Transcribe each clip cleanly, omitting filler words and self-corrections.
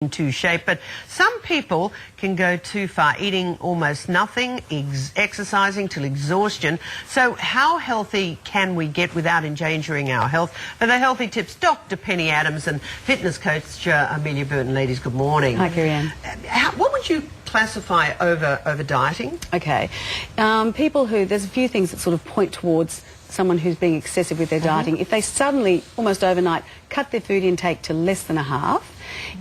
into shape, but some people can go too far, eating almost nothing, exercising till exhaustion. So how healthy can we get without endangering our health? For the healthy tips, Dr. Penny Adams and fitness coach Amelia Burton. Ladies, good morning. Hi, Carrie-Anne. What would you classify over dieting? Okay. People who, there's a few things that sort of point towards someone who's being excessive with their dieting. If they suddenly, almost overnight, cut their food intake to less than a half,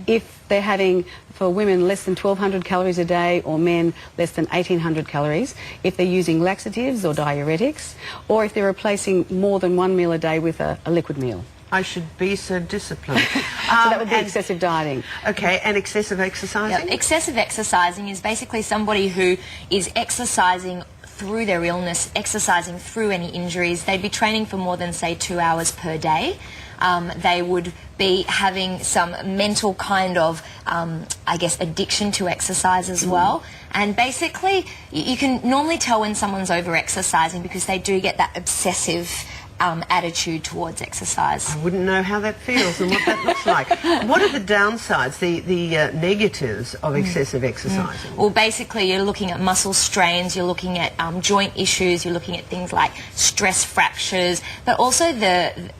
if they're having, for women, less than 1,200 calories a day, or men, less than 1,800 calories, if they're using laxatives or diuretics, or if they're replacing more than one meal a day with a liquid meal. I should be so disciplined. So that would be excessive dieting. Okay, and excessive exercising? Yeah, excessive exercising is basically somebody who is exercising through their illness, exercising through any injuries. They'd be training for more than, say, 2 hours per day. They would be having some mental kind of, I guess, addiction to exercise as well. And basically, you can normally tell when someone's over-exercising because they do get that obsessive attitude towards exercise. I wouldn't know how that feels and what that looks like. What are the downsides, the negatives of excessive exercising? Well, basically, you're looking at muscle strains, you're looking at joint issues, you're looking at things like stress fractures, but also the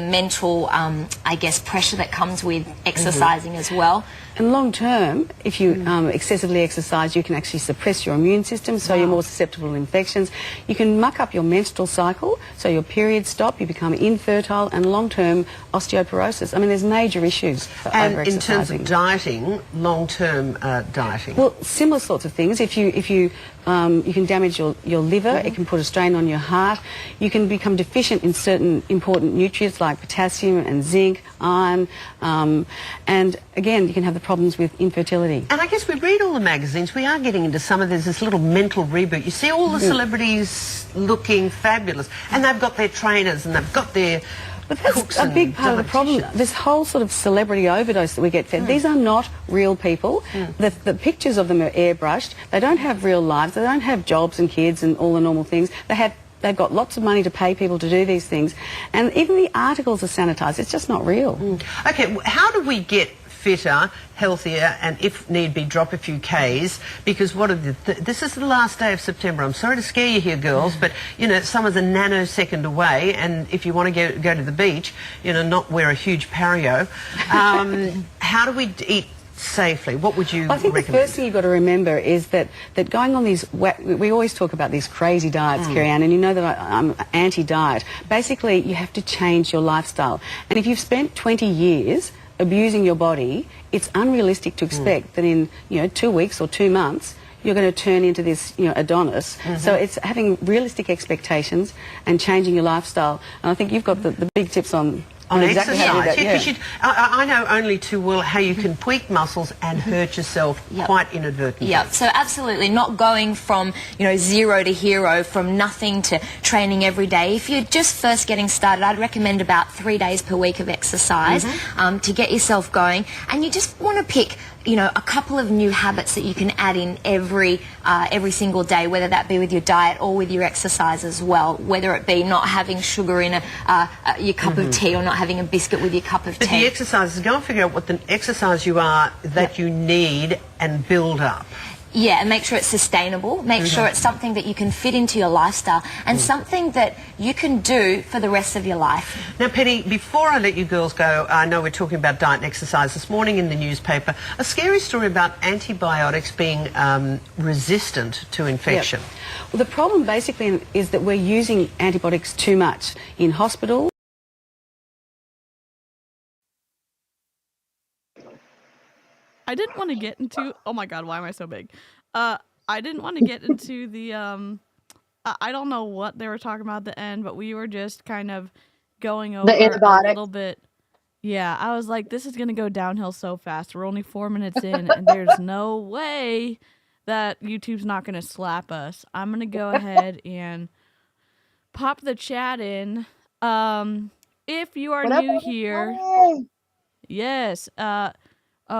mental, I guess, pressure that comes with exercising as well. And long term, if you excessively exercise, you can actually suppress your immune system, so you're more susceptible to infections. You can muck up your menstrual cycle, so your periods stop, you become infertile, and long-term osteoporosis. I mean, there's major issues for over-exercising. In terms of dieting, long-term dieting? Well, similar sorts of things. If you can damage your liver, it can put a strain on your heart. You can become deficient in certain important nutrients like potassium and zinc, iron, and again, you can have the problems with infertility. And I guess we read all the magazines, we are getting into some of this little mental reboot. You see all the celebrities looking fabulous, and they've got their trainers and they've got their But that's a big part of the problem. This whole sort of celebrity overdose that we get fed, these are not real people. The pictures of them are airbrushed. They don't have real lives. They don't have jobs and kids and all the normal things. They've got lots of money to pay people to do these things. And even the articles are sanitised. It's just not real. Okay, how do we get fitter, healthier, and if need be, drop a few Ks? Because this is the last day of September. I'm sorry to scare you here, girls, but, you know, summer's a nanosecond away, and if you want to go to the beach, you know, not wear a huge pareo. How do we eat safely? What would you recommend? I think the first thing you've got to remember is that going on these, we always talk about these crazy diets, Carrie-Anne, and you know that I'm anti-diet. Basically, you have to change your lifestyle. And if you've spent 20 years abusing your body, it's unrealistic to expect that in 2 weeks or 2 months you're going to turn into this Adonis. So it's having realistic expectations and changing your lifestyle. And I think you've got the big tips on exactly exercise. How to do that. I know only too well how you can tweak muscles and hurt yourself quite inadvertently. Yeah, so absolutely not going from zero to hero, from nothing to training every day. If you're just first getting started, I'd recommend about 3 days per week of exercise to get yourself going. And you just want to pick a couple of new habits that you can add in every single day, whether that be with your diet or with your exercise as well, whether it be not having sugar in your cup of tea or not having a biscuit with your cup of tea. But the exercises, go and figure out what the exercise that you need and build up. Yeah, and make sure it's sustainable. Make sure it's something that you can fit into your lifestyle and something that you can do for the rest of your life. Now, Penny, before I let you girls go, I know we're talking about diet and exercise this morning in the newspaper. A scary story about antibiotics being resistant to infection. Well, the problem basically is that we're using antibiotics too much in hospital. I didn't want to get into, oh my God, why am I so big? I didn't want to get into the, I don't know what they were talking about at the end, but we were just kind of going over a little bit. Yeah, I was like, this is going to go downhill so fast. We're only 4 minutes in, and there's no way that YouTube's not going to slap us. I'm going to go ahead and pop the chat in. If you are new here, yes,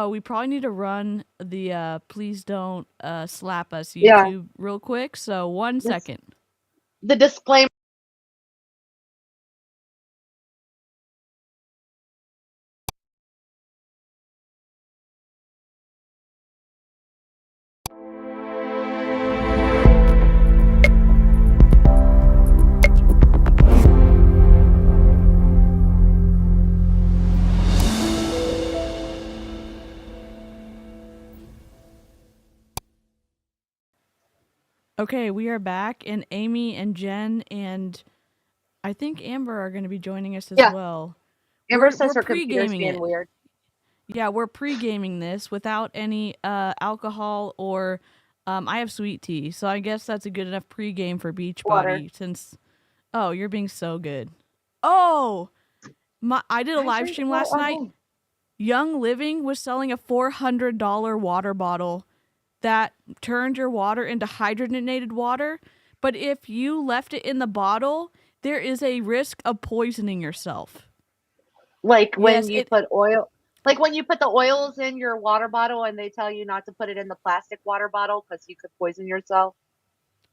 we probably need to run the please don't slap us YouTube real quick. So 1 second. The disclaimer. Okay, we are back, and Amy and Jen and I think Amber are going to be joining us as Yeah. well. Amber says We're her computer's pre-gaming being it. weird. Yeah, we're pre-gaming this without any alcohol or I have sweet tea, so I guess that's a good enough pre-game for Water. Beachbody since oh, you're being so good. Oh, I did a live stream last night. Young Living was selling a $400 water bottle that turned your water into hydrogenated water, but if you left it in the bottle, there is a risk of poisoning yourself. Like when Yes, you put oil, like when you put the oils in your water bottle and they tell you not to put it in the plastic water bottle because you could poison yourself.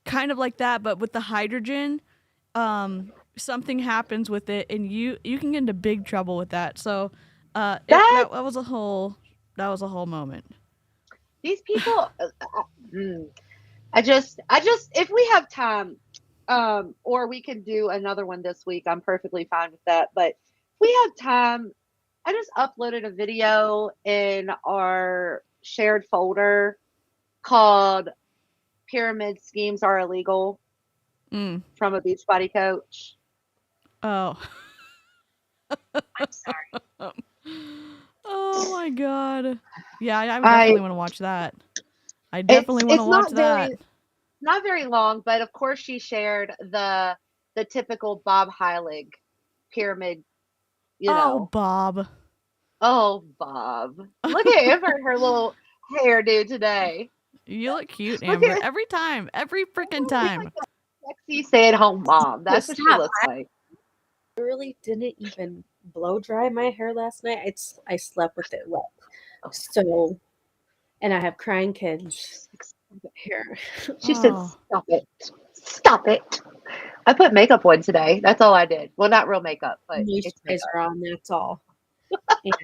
kind of like that, but with the hydrogen, something happens with it, and you can get into big trouble with that. So, That that was a whole moment. these people, I just, if we have time, or we can do another one this week, I'm perfectly fine with that. But if we have time, I just uploaded a video in our shared folder called "Pyramid Schemes Are Illegal" Mm. from a Beachbody coach. Oh. I'm sorry. Oh my god. Yeah, I definitely want to watch that. I definitely want to It's watch that. not very long, but of course she shared the typical Bob Heilig pyramid, Oh, Bob. Oh, Bob. Look at Amber and her little hairdo today. You look cute, Look Amber. at Every time. Every freaking like time. a sexy stay-at-home mom. That's what she Stop. looks like. I really didn't even blow dry my hair last night. I slept with it wet. So, and I have crying kids here. She said, Oh. "Stop it. Stop it." I put makeup on today. That's all I did. Well, not real makeup, but it's makeup. Moisturizer on, that's all. And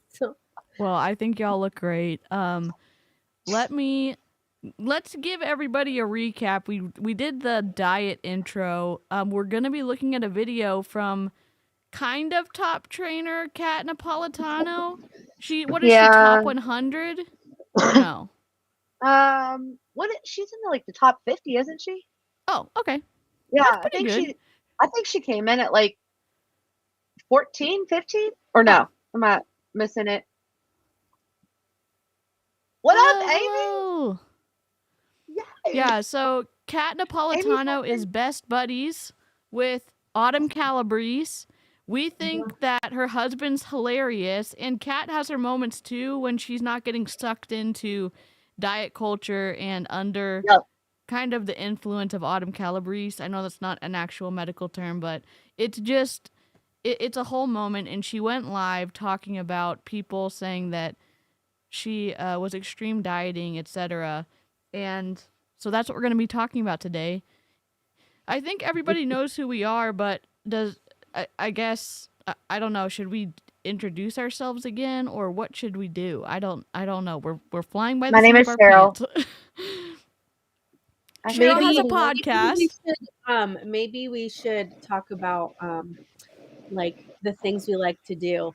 so, Well, I think y'all look great. Let's give everybody a recap. We did the diet intro. We're gonna be looking at a video from kind of top trainer Kat Napolitano. What is she, top 100 or no? She's in like the top 50, isn't she? Oh, okay. Yeah, That's pretty good. I think she came in at like 14, 15, or no? Am I missing it? What up, Amy? Hello. Yay. Yeah, so Kat Napolitano is best buddies with Autumn Calabrese. We think that her husband's hilarious, and Kat has her moments too when she's not getting sucked into diet culture and under kind of the influence of Autumn Calabrese. I know that's not an actual medical term, but it's just, it's a whole moment, and she went live talking about people saying that she was extreme dieting, etc. And so that's what we're going to be talking about today. I think everybody knows who we are, but I guess I don't know. Should we introduce ourselves again, or what should we do? I don't know. We're flying by the seat of our pants. Cheryl has a podcast. Maybe we should talk about like the things we like to do.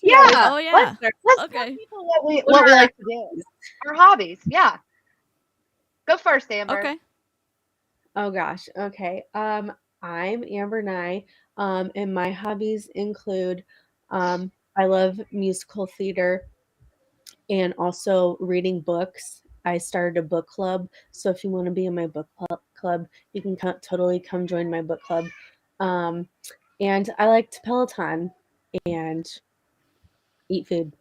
Yeah. Oh yeah. Let's okay. tell people what we like to do. Our hobbies. Yeah. Go first, Amber. Okay. Oh gosh. Okay. I'm Amber Nye. And my hobbies include I love musical theater and also reading books. I started a book club, so if you want to be in my book club, you can totally come join my book club. And I like to Peloton and eat food.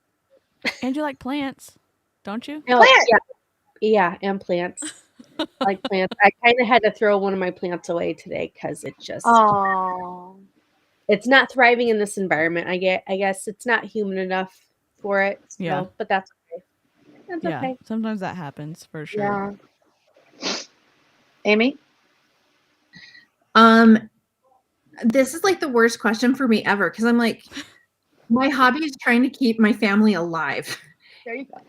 And you like plants, don't you? Plants. Yeah, and plants. Like plants. I kind of had to throw one of my plants away today because it just it's not thriving in this environment. I guess it's not human enough for it. So, Yeah. But that's okay. That's okay. Sometimes that happens for sure. Yeah. Amy? This is like the worst question for me ever because I'm like, my hobby is trying to keep my family alive. There you go.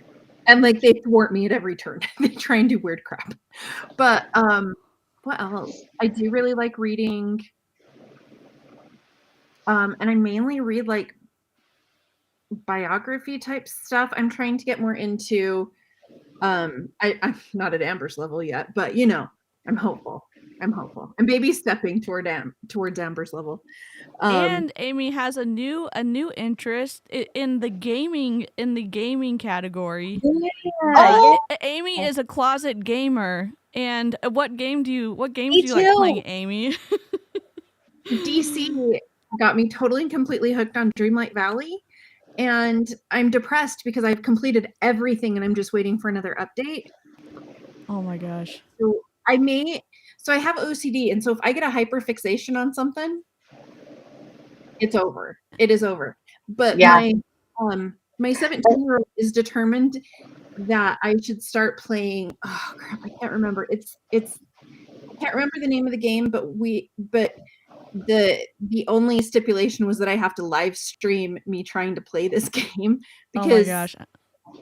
And like they thwart me at every turn. They try and do weird crap. But what else? I do really like reading. And I mainly read like biography type stuff. I'm trying to get more into I'm not at Amber's level yet, but you know, I'm hopeful. I'm baby stepping towards Amber's level. And Amy has a new interest in the gaming category. Yeah, Amy is a closet gamer. And what games do you me like playing, too. Amy? DC got me totally and completely hooked on Dreamlight Valley, and I'm depressed because I've completed everything and I'm just waiting for another update. Oh my gosh. So I have OCD, and so if I get a hyperfixation on something, it's over. It is over. But Yeah. my 17-year-old is determined that I should start playing. Oh crap, I can't remember. I can't remember the name of the game, but the only stipulation was that I have to live stream me trying to play this game Oh my because gosh.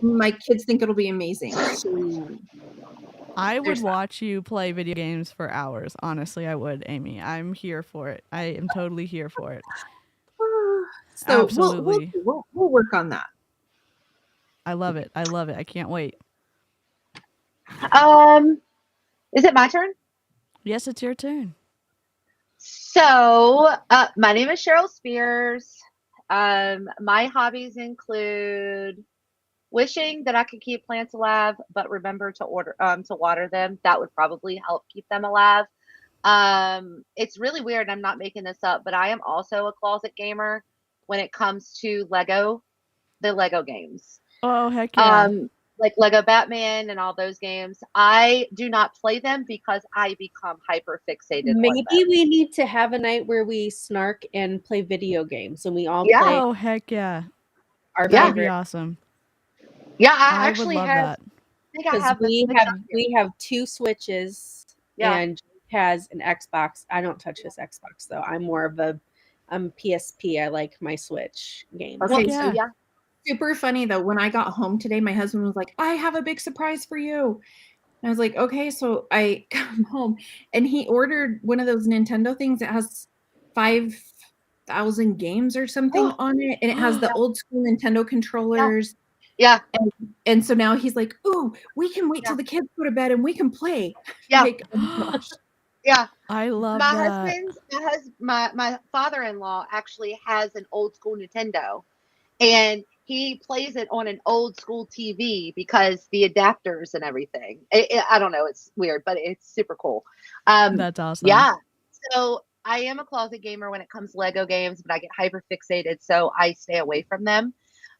my kids think it'll be amazing. So I would there's that. watch you play video games for hours. Honestly, I would, Amy. I'm here for it. I am totally here for it. So Absolutely. we'll work on that. I love it. I love it. I can't wait. Is it my turn? Yes, it's your turn. So, my name is Cheryl Spears. My hobbies include wishing that I could keep plants alive, but remember to water them. That would probably help keep them alive. It's really weird. I'm not making this up, but I am also a closet gamer when it comes to the Lego games. Oh, heck yeah. Like Lego Batman and all those games. I do not play them because I become hyper fixated on Maybe them. we need to have a night where we snark and play video games, and we all Yeah. play Oh, heck yeah. our Yeah. That'd be favorite. awesome. Yeah, I would actually love have. that. I think I Because have we have 2 Switches, Yeah. and Jake has an Xbox. I don't touch his Xbox though. I'm PSP. I like my Switch games. Okay, yeah. so yeah. Super funny though. When I got home today, my husband was like, "I have a big surprise for you." And I was like, "Okay." So I come home, and he ordered one of those Nintendo things that has 5,000 games or something on it, and it has the old school Nintendo controllers. Yeah. And so now he's like, "Ooh, we can wait till the kids go to bed and we can play." Yeah. Like, oh my gosh. Yeah. I love My that. my father-in-law actually has an old school Nintendo, and he plays it on an old school TV because the adapters and everything. I don't know, it's weird, but it's super cool. That's awesome. Yeah. So I am a closet gamer when it comes to Lego games, but I get hyper fixated, so I stay away from them.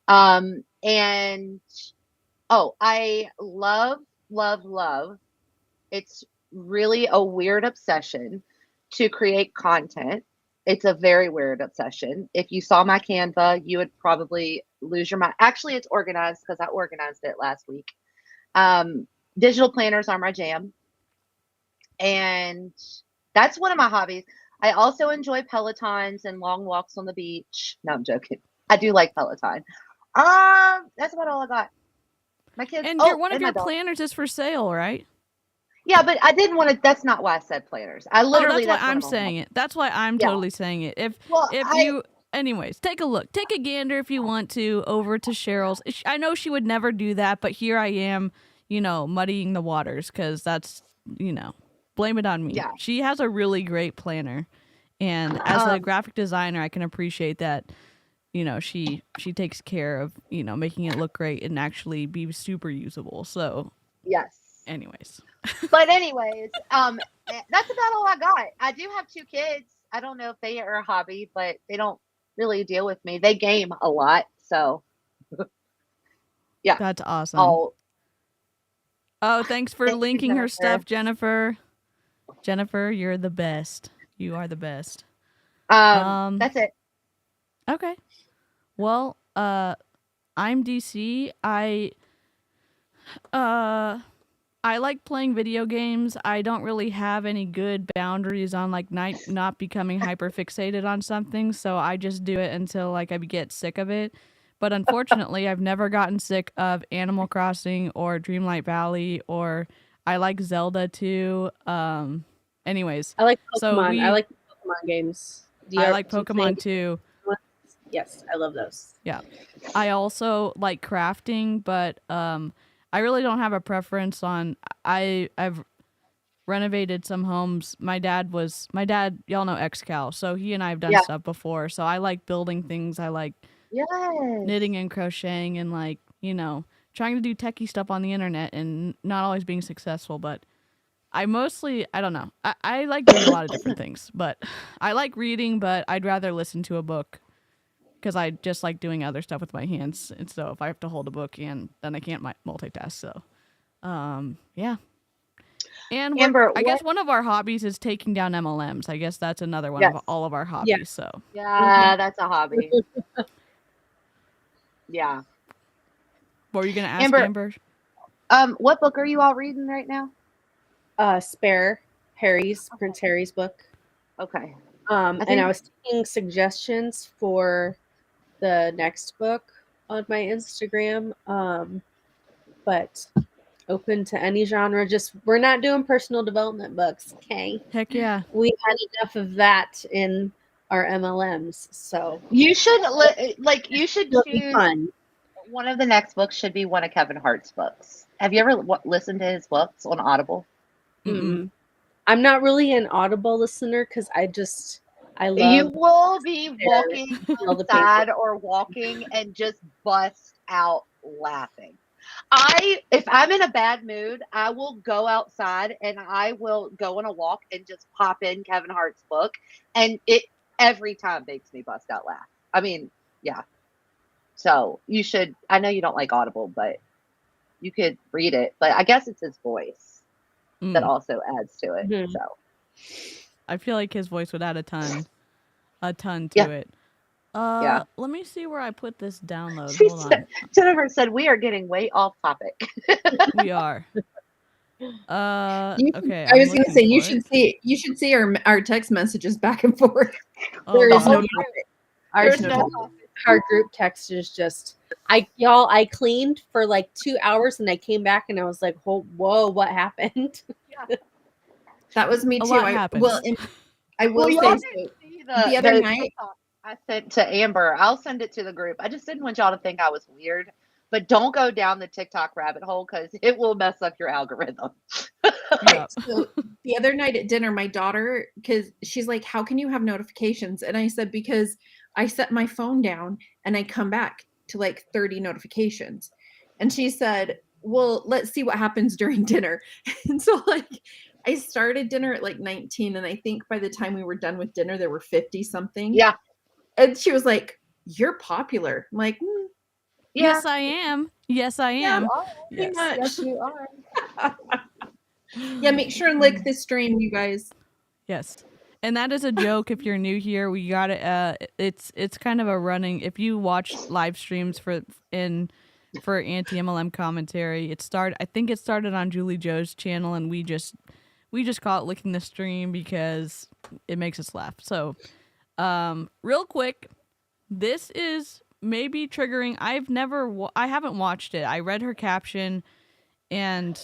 And I love. It's really a weird obsession to create content. It's a very weird obsession. If you saw my Canva, you would probably lose your mind. Actually, it's organized because I organized it last week. Digital planners are my jam. And that's one of my hobbies. I also enjoy Pelotons and long walks on the beach. No, I'm joking. I do like Peloton. That's about all I got. My kids. And one of my your dog. planners is for sale, right? Yeah, but I didn't want to. That's not why I said planners. I literally. That's why one I'm of my saying hobbies. it. That's why I'm Yeah. totally saying it. Well, Anyways, take a look. Take a gander if you want to over to Cheryl's. I know she would never do that, but here I am, muddying the waters because that's, blame it on me. Yeah. She has a really great planner. And as a graphic designer, I can appreciate that, she takes care of, making it look great and actually be super usable. So, Yes. anyways. But anyways, that's about all I got. I do have 2 kids. I don't know if they are a hobby, but they don't really deal with me. They game a lot, so yeah. That's awesome. Thanks for Thank you, linking her Jennifer. stuff, Jennifer. Jennifer, you're the best. You are the best. That's it. Okay. Well, I'm DC. I like playing video games. I don't really have any good boundaries on not becoming hyper fixated on something, so I just do it until I get sick of it. But unfortunately, I've never gotten sick of Animal Crossing or Dreamlight Valley, or I like Zelda too. Anyways, I like Pokemon. So I like the Pokemon games. I like Pokemon too. Yes, I love those. Yeah. I also like crafting, but I really don't have a preference on. I've renovated some homes. My dad, y'all know XCal, so he and I have done Yeah. stuff before. So I like building things. I like Yes. knitting and crocheting and like, trying to do techie stuff on the internet and not always being successful, but I don't know. I like doing a lot of different things, but I like reading, but I'd rather listen to a book because I just like doing other stuff with my hands. And so if I have to hold a book and then I can't multitask. So, yeah. And Amber, I guess one of our hobbies is taking down MLMs. I guess that's another one Yes. of all of our hobbies. Yeah. So Yeah, that's a hobby. Yeah. what were you going to ask, Amber, Amber? what book are you all reading right now? Spare Prince Harry's book. Okay. And I was taking suggestions for the next book on my Instagram. But open to any genre. Just we're not doing personal development books, okay? Heck yeah. We had enough of that in our MLMs, so You should it'll be choose fun. one of the next books should be one of Kevin Hart's books. Have you ever listened to his books on Audible? Mm-mm. I'm not really an Audible listener because I You love will be walking all the outside or walking and just bust out laughing. If I'm in a bad mood, I will go outside and I will go on a walk and just pop in Kevin Hart's book, and it every time makes me bust out laugh. I mean, yeah. So you should. I know you don't like Audible, but you could read it. But I guess it's his voice that also adds to it. Mhm. So I feel like his voice would add a ton to it. Yeah. Let me see where I put this download. Hold on. Jennifer said we are getting way off topic. We are. Okay. I was going to say you should see our text messages back and forth. Oh, There is God. no topic. There's no our group text is just I cleaned for like 2 hours and I came back and I was like, whoa, what happened? That was me A too. lot happens. I will y'all say didn't so. see The other night, TikTok I sent to Amber. I'll send it to the group. I just didn't want y'all to think I was weird, but don't go down the TikTok rabbit hole because it will mess up your algorithm. Yeah. so the other night at dinner, my daughter, because she's like, "How can you have notifications?" And I said, "Because I set my phone down and I come back to like 30 notifications." And she said, "Well, let's see what happens during dinner." And so like I started dinner at like 19, and I think by the time we were done with dinner, there were 50 something. Yeah. And she was like, "You're popular." I'm like, Yeah. Yes, I am. Yes, I am. pretty Yes. much. Yes, you are. Yeah, make sure and like this stream, you guys. Yes. And that is a joke if you're new here. We got it. It's kind of a running. If you watch live streams for anti-MLM commentary, I think it started on Julie Joe's channel, and we just call it licking the stream because it makes us laugh. So, real quick, this is maybe triggering. I haven't watched it. I read her caption, and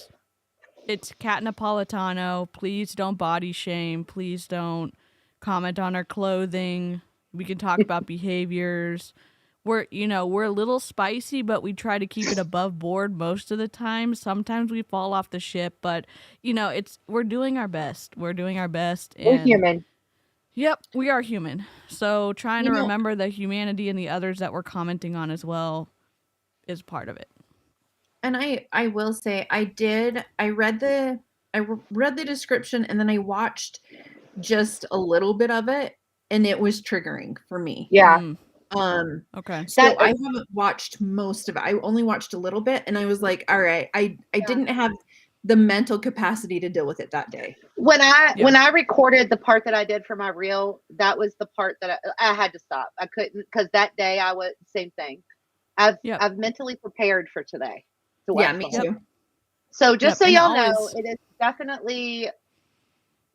it's Kat Napolitano. Please don't body shame. Please don't comment on her clothing. We can talk about behaviors. We're a little spicy, but we try to keep it above board most of the time. Sometimes we fall off the ship, but we're doing our best. We're doing our best. We're human. Yep, we are human. So trying to remember the humanity and the others that we're commenting on as well is part of it. And I will say I read the description, and then I watched just a little bit of it, and it was triggering for me. Yeah. Okay. So I haven't watched most of it. I only watched a little bit, and I was like, all right, I didn't have the mental capacity to deal with it that day. When I recorded the part that I did for my reel, that was the part that I had to stop. I couldn't, because that day I was same thing. I've mentally prepared for today. Yeah, me too. So just so and y'all know, it is definitely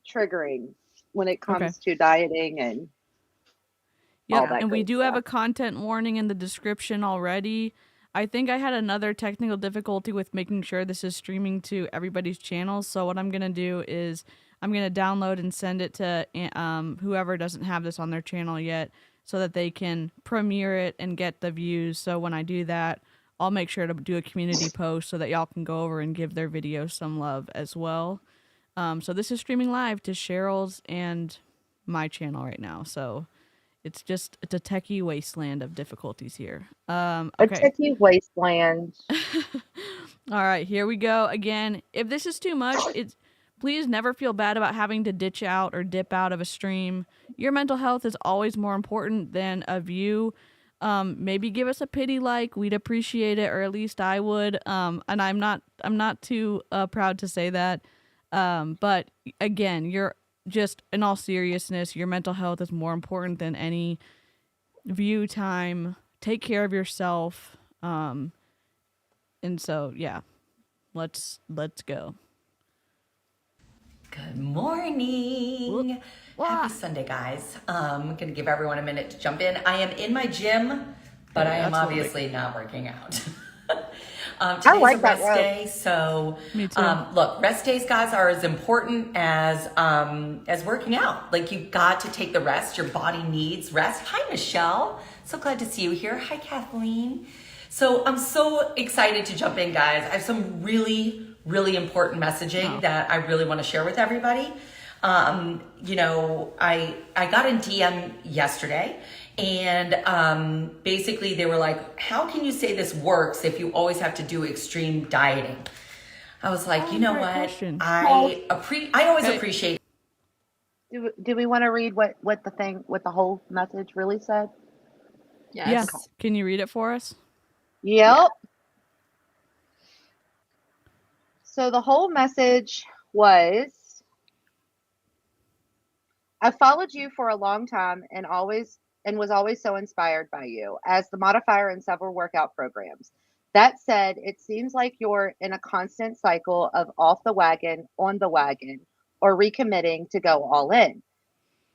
triggering when it comes to dieting and all that. And we great do stuff. have a content warning in the description already. I think I had another technical difficulty with making sure this is streaming to everybody's channels. So what I'm going to do is I'm going to download and send it to whoever doesn't have this on their channel yet so that they can premiere it and get the views. So when I do that, I'll make sure to do a community post so that y'all can go over and give their videos some love as well. So this is streaming live to Cheryl's and my channel right now. So it's a techie wasteland of difficulties here. A Okay. techie wasteland. All right, here we go again. If this is too much, please never feel bad about having to ditch out or dip out of a stream. Your mental health is always more important than a view. Maybe give us a pity like, we'd appreciate it, or at least I would. And I'm not too proud to say that. But again, you're just, in all seriousness, your mental health is more important than any view time. Take care of yourself. And so, yeah, let's go. Good morning. Happy Sunday, guys. I'm going to give everyone a minute to jump in. I am in my gym, but I am obviously not working out. Today's like a that rest rope. day, so Me too. look, rest days, guys, are as important as working out. Like, you've got to take the rest. Your body needs rest. Hi, Michelle. So glad to see you here. Hi, Kathleen. So I'm so excited to jump in, guys. I have some really, really important messaging that I really want to share with everybody. You know, I got a DM yesterday, and basically they were like, how can you say this works if you always have to do extreme dieting? I was like, you know what? Question. I always appreciate. Do we want to read what the whole message really said? Yes. Yeah. Can you read it for us? Yep. So the whole message was, I followed you for a long time and was always so inspired by you as the modifier in several workout programs. That said, it seems like you're in a constant cycle of off the wagon, on the wagon, or recommitting to go all in.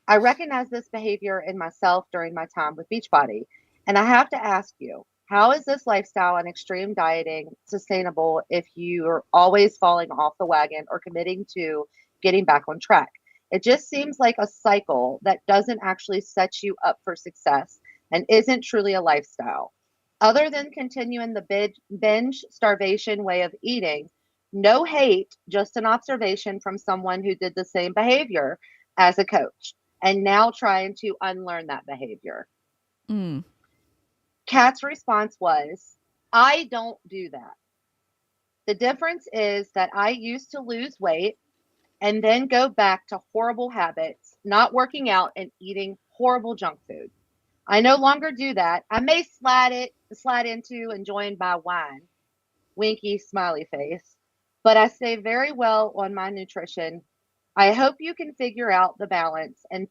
I recognize this behavior in myself during my time with Beachbody, and I have to ask you, how is this lifestyle and extreme dieting sustainable if you are always falling off the wagon or committing to getting back on track? It just seems like a cycle that doesn't actually set you up for success and isn't truly a lifestyle. Other than continuing the binge starvation way of eating, no hate, just an observation from someone who did the same behavior as a coach and now trying to unlearn that behavior. Mm. Kat's response was, I don't do that. The difference is that I used to lose weight and then go back to horrible habits, not working out and eating horrible junk food. I no longer do that. I may slide into enjoying my wine, winky smiley face, but I stay very well on my nutrition. I hope you can figure out the balance and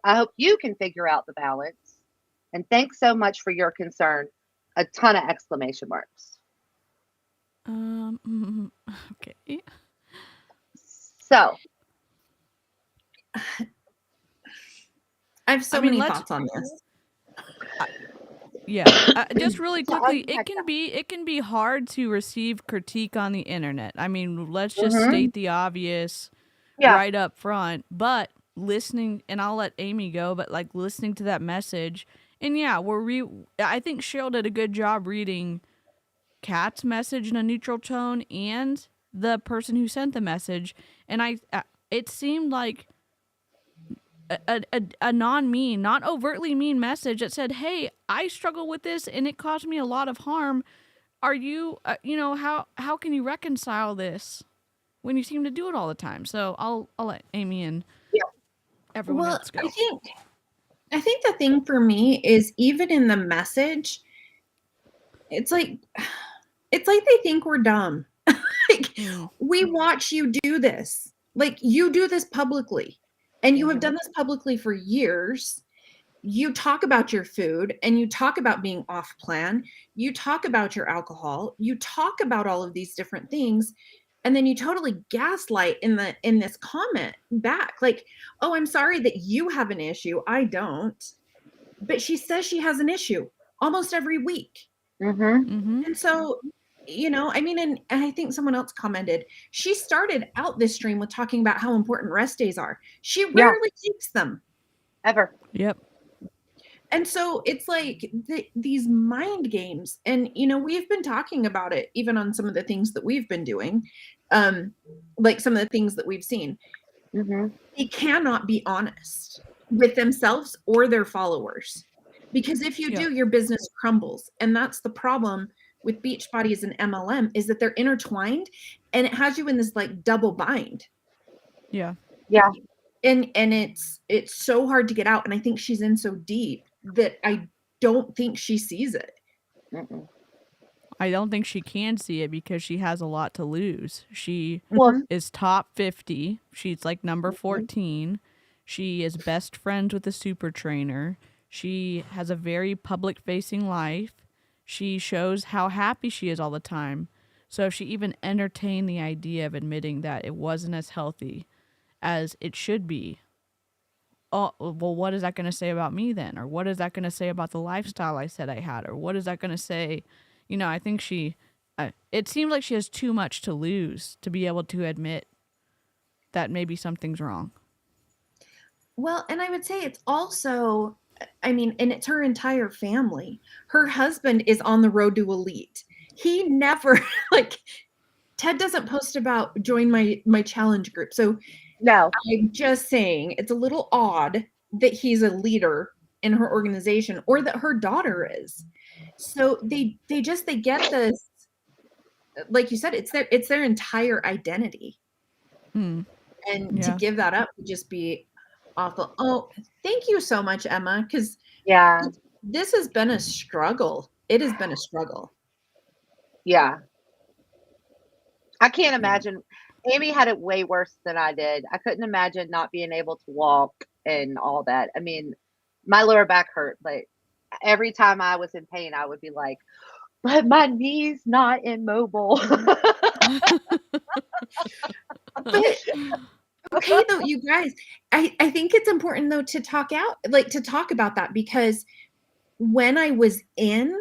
I hope you can figure out the balance. And thanks so much for your concern. A ton of exclamation marks. Okay. So, I have so many thoughts on this. Yeah. Just really quickly, it can be hard to receive critique on the internet. I mean, let's just state the obvious right up front. But listening, and I'll let Amy go, but like listening to that message, and yeah, I think Cheryl did a good job reading Kat's message in a neutral tone and the person who sent the message, and it seemed like a non-mean, not overtly mean message that said, hey, I struggle with this and it caused me a lot of harm. Are you, how can you reconcile this when you seem to do it all the time? So I'll let Amy and everyone else go. I think the thing for me is, even in the message, it's like they think we're dumb. We watch you do this. Like, you do this publicly. And you have done this publicly for years. You talk about your food and you talk about being off plan. You talk about your alcohol. You talk about all of these different things. And then you totally gaslight in this comment back. Like, oh, I'm sorry that you have an issue. I don't. But she says she has an issue almost every week. And so, I mean, and I think someone else commented, she started out this stream with talking about how important rest days are. She rarely takes them. Ever. Yep. And so it's like these mind games, and we've been talking about it even on some of the things that we've been doing, like some of the things that we've seen. Mm-hmm. They cannot be honest with themselves or their followers, because if you do, your business crumbles. And that's the problem with Beachbodies and MLM, is that they're intertwined, and it has you in this like double bind. Yeah. Yeah. And it's so hard to get out. And I think she's in so deep that I don't think she sees it. Mm-mm. I don't think she can see it because she has a lot to lose. She Well, is top 50. She's like number 14. She is best friends with the super trainer. She has a very public facing life. She shows how happy she is all the time. So if she even entertained the idea of admitting that it wasn't as healthy as it should be, oh, well, what is that going to say about me then? Or what is that going to say about the lifestyle I said I had? Or what is that going to say? I think it seems like she has too much to lose to be able to admit that maybe something's wrong. Well, and I would say it's also, and it's her entire family. Her husband is on the road to elite. He never, like, Ted doesn't post about join my challenge group. So no. I'm just saying it's a little odd that he's a leader in her organization, or that her daughter is. So they get this, like you said, it's their entire identity. And to give that up would just be awful. Oh, thank you so much, Emma, because this has been a struggle. It has been a struggle. Yeah. I can't imagine. Amy had it way worse than I did. I couldn't imagine not being able to walk and all that. I mean, my lower back hurt, but every time I was in pain, I would be like, but my knee's not immobile. But okay, though, you guys, I think it's important though to talk about that, because when I was in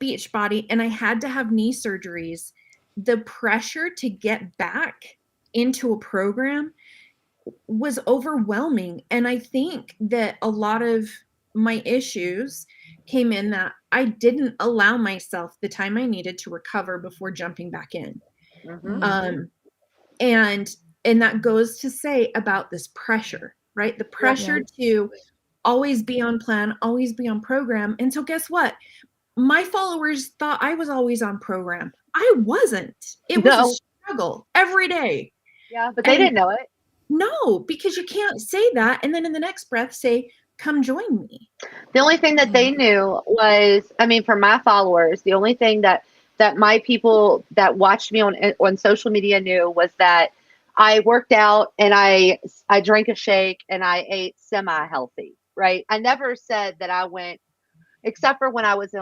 Beachbody and I had to have knee surgeries, the pressure to get back into a program was overwhelming. And I think that a lot of my issues came in that I didn't allow myself the time I needed to recover before jumping back in. Mm-hmm. And that goes to say about this pressure, right? The pressure to always be on plan, always be on program. And so guess what? My followers thought I was always on program. I wasn't. It was a struggle every day. Yeah, but they didn't know it. No, because you can't say that and then in the next breath say, come join me. The only thing that they knew was, for my followers, the only thing that my people that watched me on social media knew was that I worked out and I drank a shake and I ate semi-healthy, right? I never said that I went, except for when I was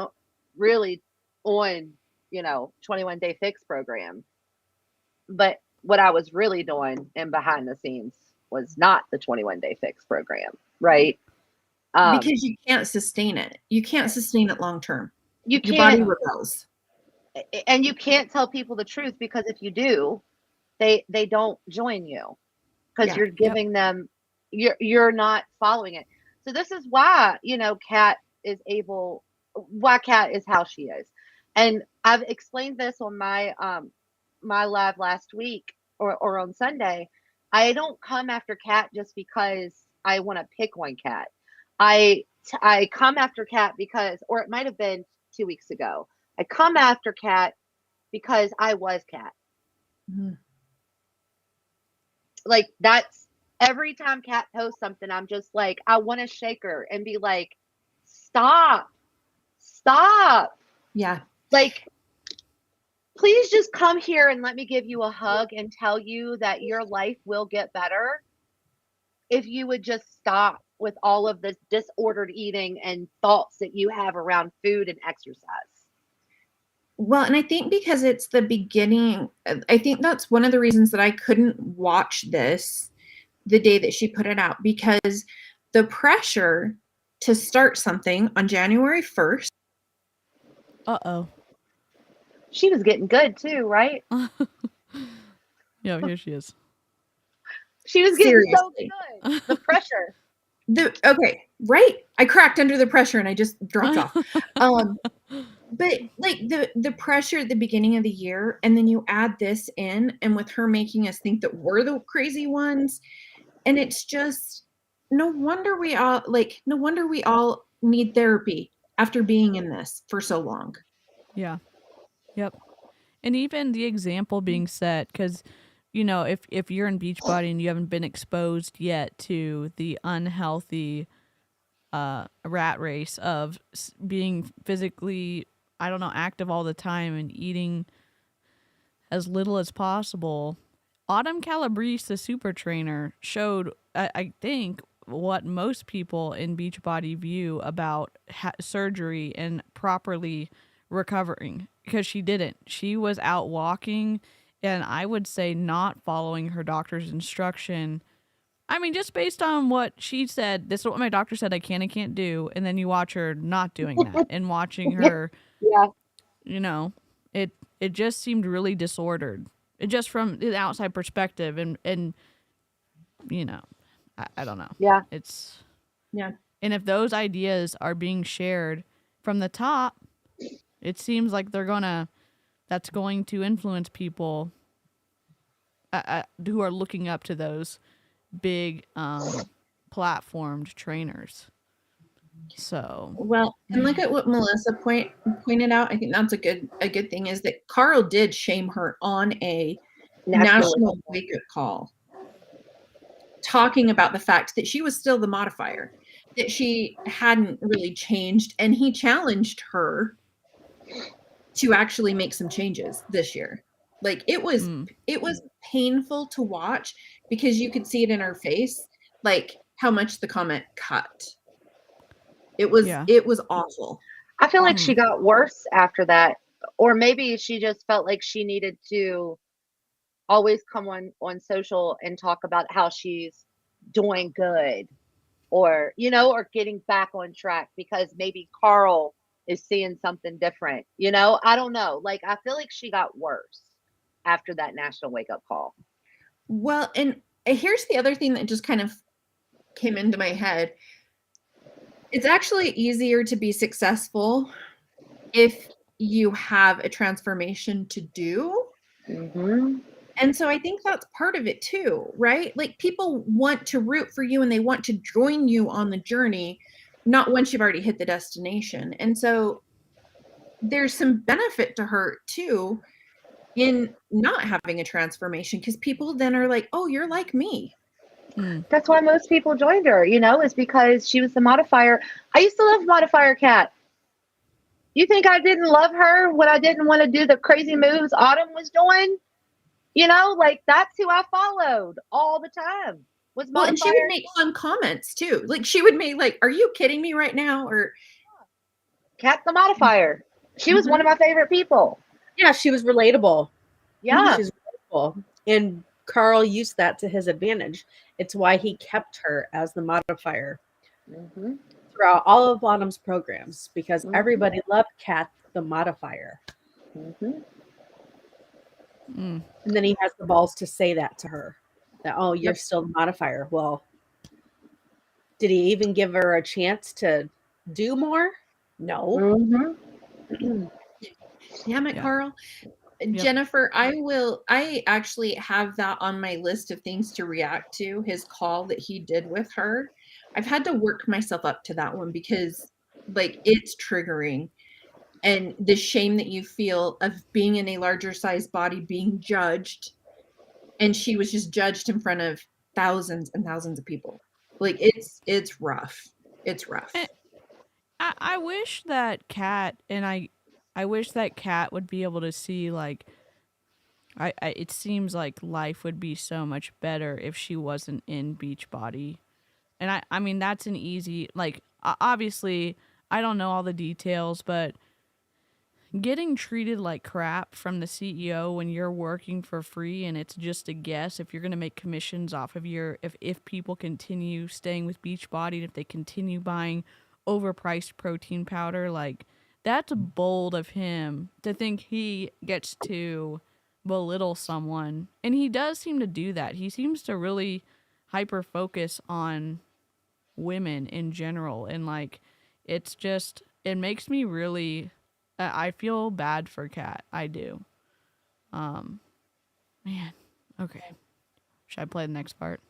really on, 21 Day Fix program. But what I was really doing in behind the scenes was not the 21 Day Fix program, right? Because you can't sustain it. You can't sustain it long term. Your body rebels. And you can't tell people the truth, because if you do, they don't join you, because you're giving them, you're not following it. So this is why, Kat is how she is. And I've explained this on my my live last week or on Sunday. I don't come after Kat just because I want to pick on Kat. I come after Kat because, or it might have been 2 weeks ago, I come after Kat because I was Kat. Mm-hmm. Like, that's every time Kat posts something, I'm just like, I want to shake her and be like, stop. Yeah. Like, please just come here and let me give you a hug and tell you that your life will get better if you would just stop with all of this disordered eating and thoughts that you have around food and exercise. Well, and I think because it's the beginning, I think that's one of the reasons that I couldn't watch this the day that she put it out, because the pressure to start something on January 1st. Uh-oh. She was getting good too, right? Yeah, here she is. She was getting so good. The pressure. Okay, right? I cracked under the pressure and I just dropped off. But like the pressure at the beginning of the year, and then you add this in, and with her making us think that we're the crazy ones, and it's just no wonder we all need therapy after being in this for so long. Yeah. Yep. And even the example being set, because, you know, if you're in Beachbody and you haven't been exposed yet to the unhealthy rat race of being physically, I don't know, active all the time and eating as little as possible, Autumn Calabrese, the super trainer, showed, I think, what most people in Beachbody view about surgery and properly recovering, because she didn't. She was out walking, and I would say not following her doctor's instruction. I mean, just based on what she said, this is what my doctor said I can and can't do, and then you watch her not doing that and watching her, Yeah. you know, it just seemed really disordered. It just from the outside perspective, and you know, I don't know. Yeah. It's Yeah. and if those ideas are being shared from the top, it seems like that's going to influence people who are looking up to those big platformed trainers. So Well, and look at what Melissa pointed out. I think that's a good thing is that Carl did shame her on a national wake-up call, talking about the fact that she was still the modifier, that she hadn't really changed, and he challenged her to actually make some changes this year. Like it was painful to watch because you could see it in her face, like how much the comment cut. It was awful. I feel like she got worse after that, or maybe she just felt like she needed to always come on social and talk about how she's doing good, or or getting back on track because maybe Carl is seeing something different. I don't know. Like I feel like she got worse after that national wake up call. Well, and here's the other thing that just kind of came into my head. It's actually easier to be successful if you have a transformation to do. Mm-hmm. And so I think that's part of it too, right? Like people want to root for you and they want to join you on the journey, not once you've already hit the destination. And so there's some benefit to her too in not having a transformation, because people then are like, oh, you're like me. That's why most people joined her, is because she was the modifier. I used to love Modifier Cat. You think I didn't love her when I didn't want to do the crazy moves Autumn was doing? Like that's who I followed all the time. Was Modifier. Well, and she would make fun comments too. Like she would make like, are you kidding me right now? Or Cat the Modifier. She was one of my favorite people. Yeah, she was relatable. Yeah. She's relatable. And Carl used that to his advantage. It's why he kept her as the modifier throughout all of Autumn's programs, because everybody loved Kat the modifier. And then he has the balls to say that to her, that, oh, you're still the modifier. Well, did he even give her a chance to do more? No. Damn it, Carl. Jennifer, I actually have that on my list of things to react to, his call that he did with her. I've had to work myself up to that one because like it's triggering, and the shame that you feel of being in a larger size body, being judged, and she was just judged in front of thousands and thousands of people. Like it's rough. It's rough. I wish that Kat, and I wish that Kat would be able to see, like, it seems like life would be so much better if she wasn't in Beachbody. And I mean, that's an easy, like, obviously, I don't know all the details, but getting treated like crap from the CEO when you're working for free and it's just a guess if you're going to make commissions off of if people continue staying with Beachbody and if they continue buying overpriced protein powder, like, that's bold of him to think he gets to belittle someone. And he does seem to do that. He seems to really hyper focus on women in general, and like it's just it makes me really I feel bad for Kat. I do. Man. Okay. Should I play the next part?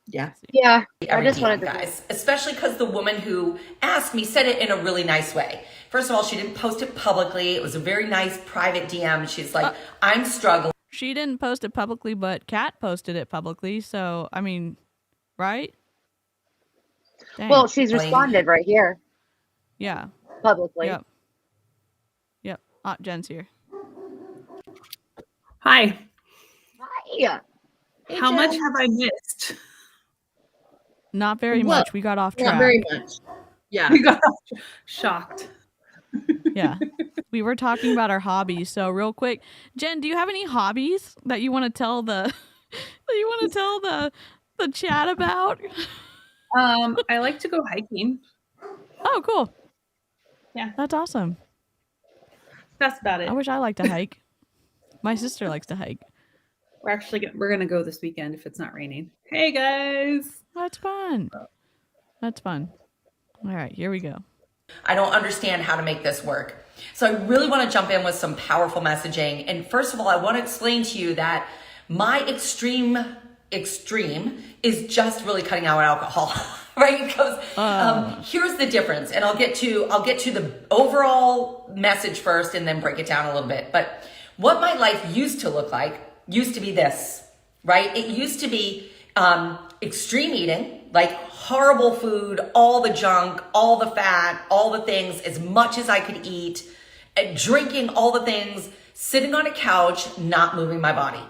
Yeah. Yeah, I Every just DM, wanted to. guys, especially because the woman who asked me said it in a really nice way. First of all, she didn't post it publicly. It was a very nice private DM. She's like, I'm struggling. She didn't post it publicly, but Kat posted it publicly. So, I mean, right? Dang. Well, she's responded right here Yeah. publicly. Yep. Yep. Jen's here. Hi. Hi. Hey, How much Jen. have I missed? Not very Well, much. We got off track. Not very much. Yeah. You got shocked. Yeah. We were talking about our hobbies. So real quick, Jen, do you have any hobbies that you want to tell the the chat about? I like to go hiking. Oh, cool. Yeah. That's awesome. That's about it. I wish I liked to hike. My sister likes to hike. We're gonna go this weekend if it's not raining. Hey guys. That's fun. That's fun. All right, here we go. I don't understand how to make this work. So I really want to jump in with some powerful messaging. And first of all, I want to explain to you that my extreme is just really cutting out alcohol, right? Because here's the difference, and I'll get to the overall message first, and then break it down a little bit. But what my life used to look like used to be this, right? It used to be extreme eating, like horrible food, all the junk, all the fat, all the things, as much as I could eat, drinking all the things, sitting on a couch, not moving my body.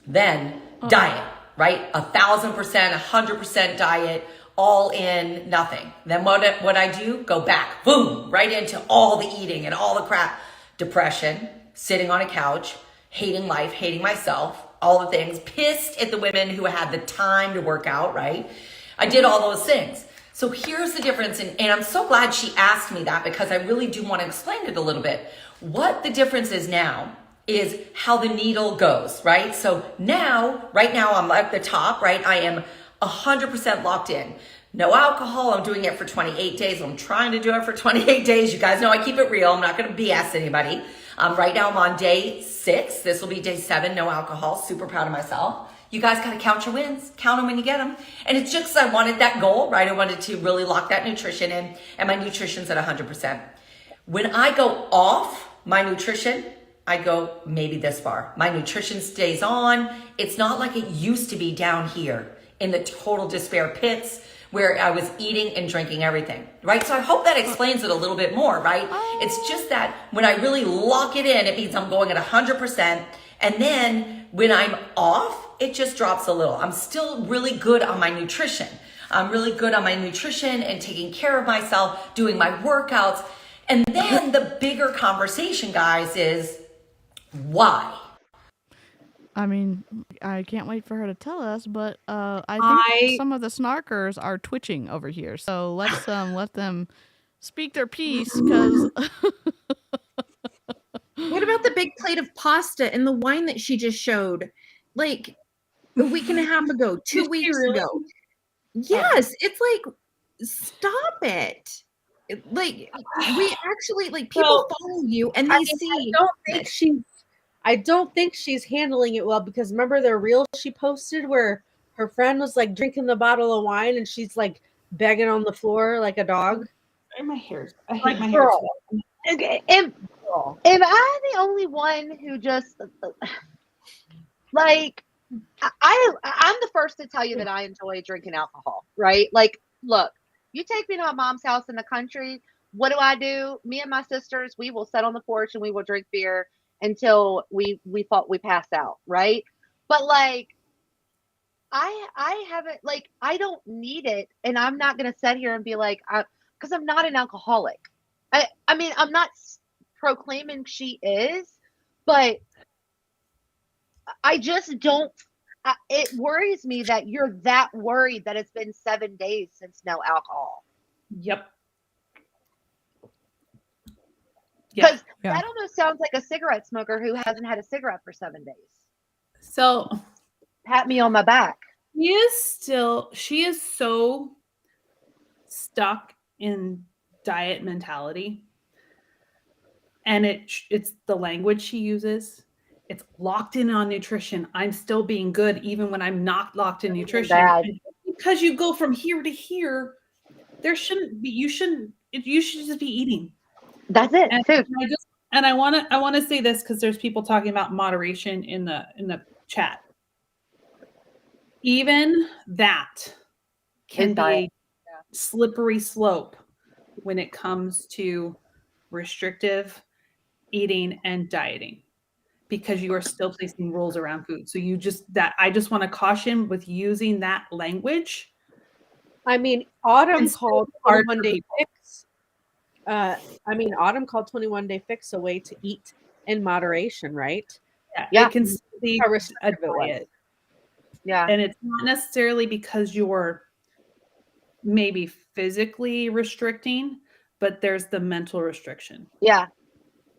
Then diet, right? 1,000%, 100% diet, all in, nothing. Then what I do? Go back, boom, right into all the eating and all the crap. Depression, sitting on a couch, hating life, hating myself, all the things, pissed at the women who had the time to work out, right? I did all those things. So here's the difference, and I'm so glad she asked me that, because I really do want to explain it a little bit. What the difference is now is how the needle goes, right? So right now I'm at the top, right? I am 100% locked in. No alcohol. I'm doing it for 28 days. I'm trying to do it for 28 days. You guys know I keep it real. I'm not going to BS anybody. Right now I'm on day 6. This will be day 7. No alcohol. Super proud of myself. You guys got to count your wins. Count them when you get them. And it's just because I wanted that goal, right? I wanted to really lock that nutrition in, and my nutrition's at 100%. When I go off my nutrition, I go maybe this far. My nutrition stays on. It's not like it used to be down here in the total despair pits where I was eating and drinking everything, right? So I hope that explains it a little bit more, right? It's just that when I really lock it in, it means I'm going at 100%. And then when I'm off, it just drops a little. I'm still really good on my nutrition. I'm really good on my nutrition and taking care of myself, doing my workouts. And then the bigger conversation, guys, is why? I mean, I can't wait for her to tell us, but I think some of the snarkers are twitching over here. So let's let them speak their piece, because What about the big plate of pasta and the wine that she just showed? Like a week and a half ago, 2 weeks ago. Yes, it's like, stop it. Like, we actually, like, people follow you and they see. I don't think she's handling it well, because remember the reel she posted where her friend was like drinking the bottle of wine and she's like begging on the floor like a dog? My hair. I hate Like, my hair. girl. Okay, am I the only one who just like I'm the first to tell you that I enjoy drinking alcohol, right? Like, look, you take me to my mom's house in the country, what do? Me and my sisters, we will sit on the porch and we will drink beer until we thought we pass out, right? But like I haven't, like, I don't need it, and I'm not gonna sit here and be like, because I'm not an alcoholic. I mean, I'm not proclaiming she is, but I just don't. It worries me that you're that worried that it's been 7 days since no alcohol. Yep. Because that almost sounds like a cigarette smoker who hasn't had a cigarette for 7 days. So Pat me on my back. she is so stuck in diet mentality, and it's the language she uses. It's locked in on nutrition. I'm still being good even when I'm not locked in nutrition. bad. And because you go from here to here, there shouldn't be. You should just be eating. That's it. And, Food. I want to say this because there's people talking about moderation in the chat. Even that can be a slippery slope when it comes to restrictive eating and dieting, because you are still placing rules around food. So I just want to caution with using that language. I mean, Autumn It's called hard 21 for Day people. Fix. Autumn called 21 Day Fix a way to eat in moderation, right? Yeah. It can still be How a restrictive it was. diet. Yeah. And it's not necessarily because you're maybe physically restricting, but there's the mental restriction. Yeah.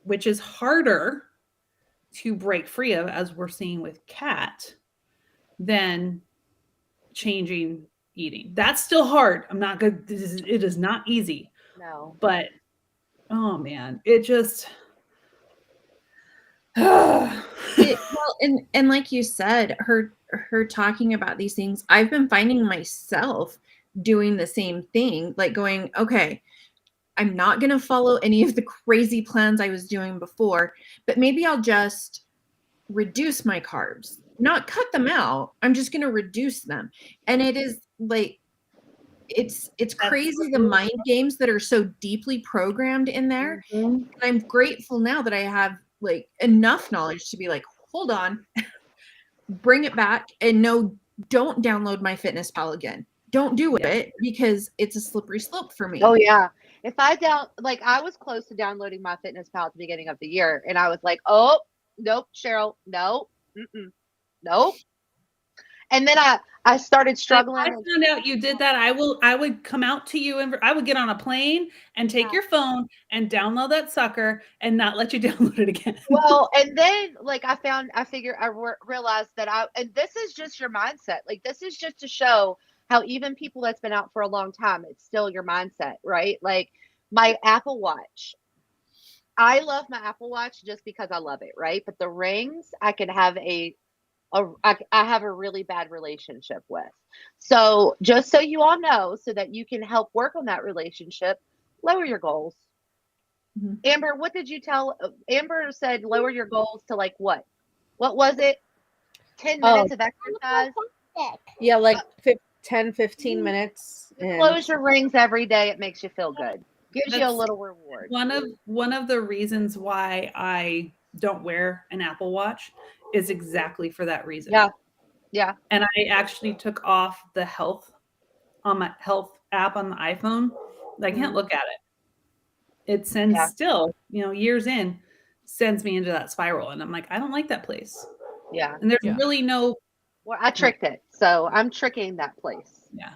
Which is harder to break free of, as we're seeing with Kat, than changing eating. That's still hard. I'm not good. It is not easy. No. But oh man, it just well, and like you said, her talking about these things, I've been finding myself doing the same thing, like going, okay, I'm not going to follow any of the crazy plans I was doing before, but maybe I'll just reduce my carbs, not cut them out. I'm just going to reduce them. And it is like, it's crazy, the mind games that are so deeply programmed in there. Mm-hmm. And I'm grateful now that I have like enough knowledge to be like, hold on, bring it back, and no, don't download my Fitness Pal again. Don't do it, because it's a slippery slope for me. Oh yeah. If I I was close to downloading my Fitness Pal at the beginning of the year, and I was like, oh, nope, Cheryl, no, nope. And then I started struggling. If I found out you did that, I would come out to you and I would get on a plane and take your phone and download that sucker and not let you download it again. Well, and then I realized that and this is just your mindset. Like, this is just to show how even people that's been out for a long time, it's still your mindset, right? Like my Apple Watch. I love my Apple Watch just because I love it, right? But the rings, I can have I have a really bad relationship with. So just so you all know, so that you can help work on that relationship, lower your goals. Mm-hmm. Amber, what did you tell? Amber said lower your goals to like what? What was it? 10 minutes of exercise? Yeah, like 10, 15 minutes. Close your rings every day. It makes you feel good. Gives you a little reward. One of the reasons why I don't wear an Apple Watch is exactly for that reason. Yeah. And I actually took off the health on my health app on the iPhone. I can't look at it. It sends still, years in, sends me into that spiral. And I'm like, I don't like that place. Yeah. And there's really no. Well, I tricked it. So I'm tricking that place. Yeah.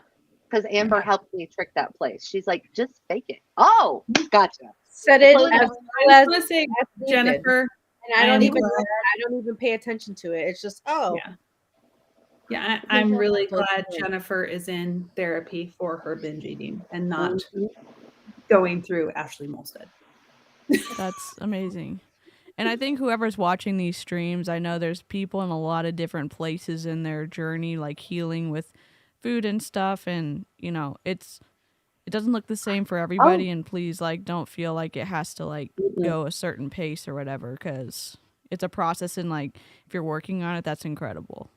Because Amber helped me trick that place. She's like, just fake it. Oh, gotcha. Said it as I want to say, Jennifer. And I don't even pay attention to it. It's just, Yeah, I'm really glad Jennifer is in therapy for her binge eating and not going through Ashley Molstead. That's amazing. And I think whoever's watching these streams, I know there's people in a lot of different places in their journey, like healing with food and stuff. And, it doesn't look the same for everybody. And please, don't feel like it has to, go a certain pace or whatever, because it's a process. And, if you're working on it, that's incredible.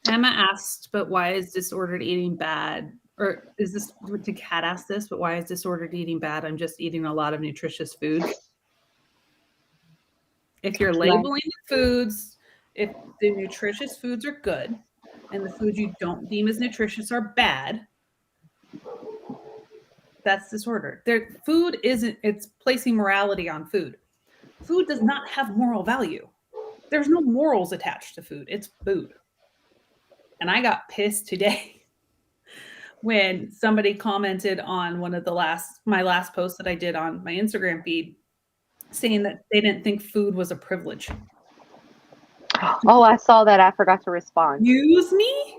Emma asked, but why is disordered eating bad? Or did Kat ask this, but why is disordered eating bad? I'm just eating a lot of nutritious food. If you're labeling the foods, if the nutritious foods are good and the foods you don't deem as nutritious are bad, that's disordered. Food it's placing morality on food. Food does not have moral value. There's no morals attached to food. It's food. And I got pissed today when somebody commented on one of my last posts that I did on my Instagram feed, saying that they didn't think food was a privilege. Oh, I saw that. I forgot to respond. Excuse me?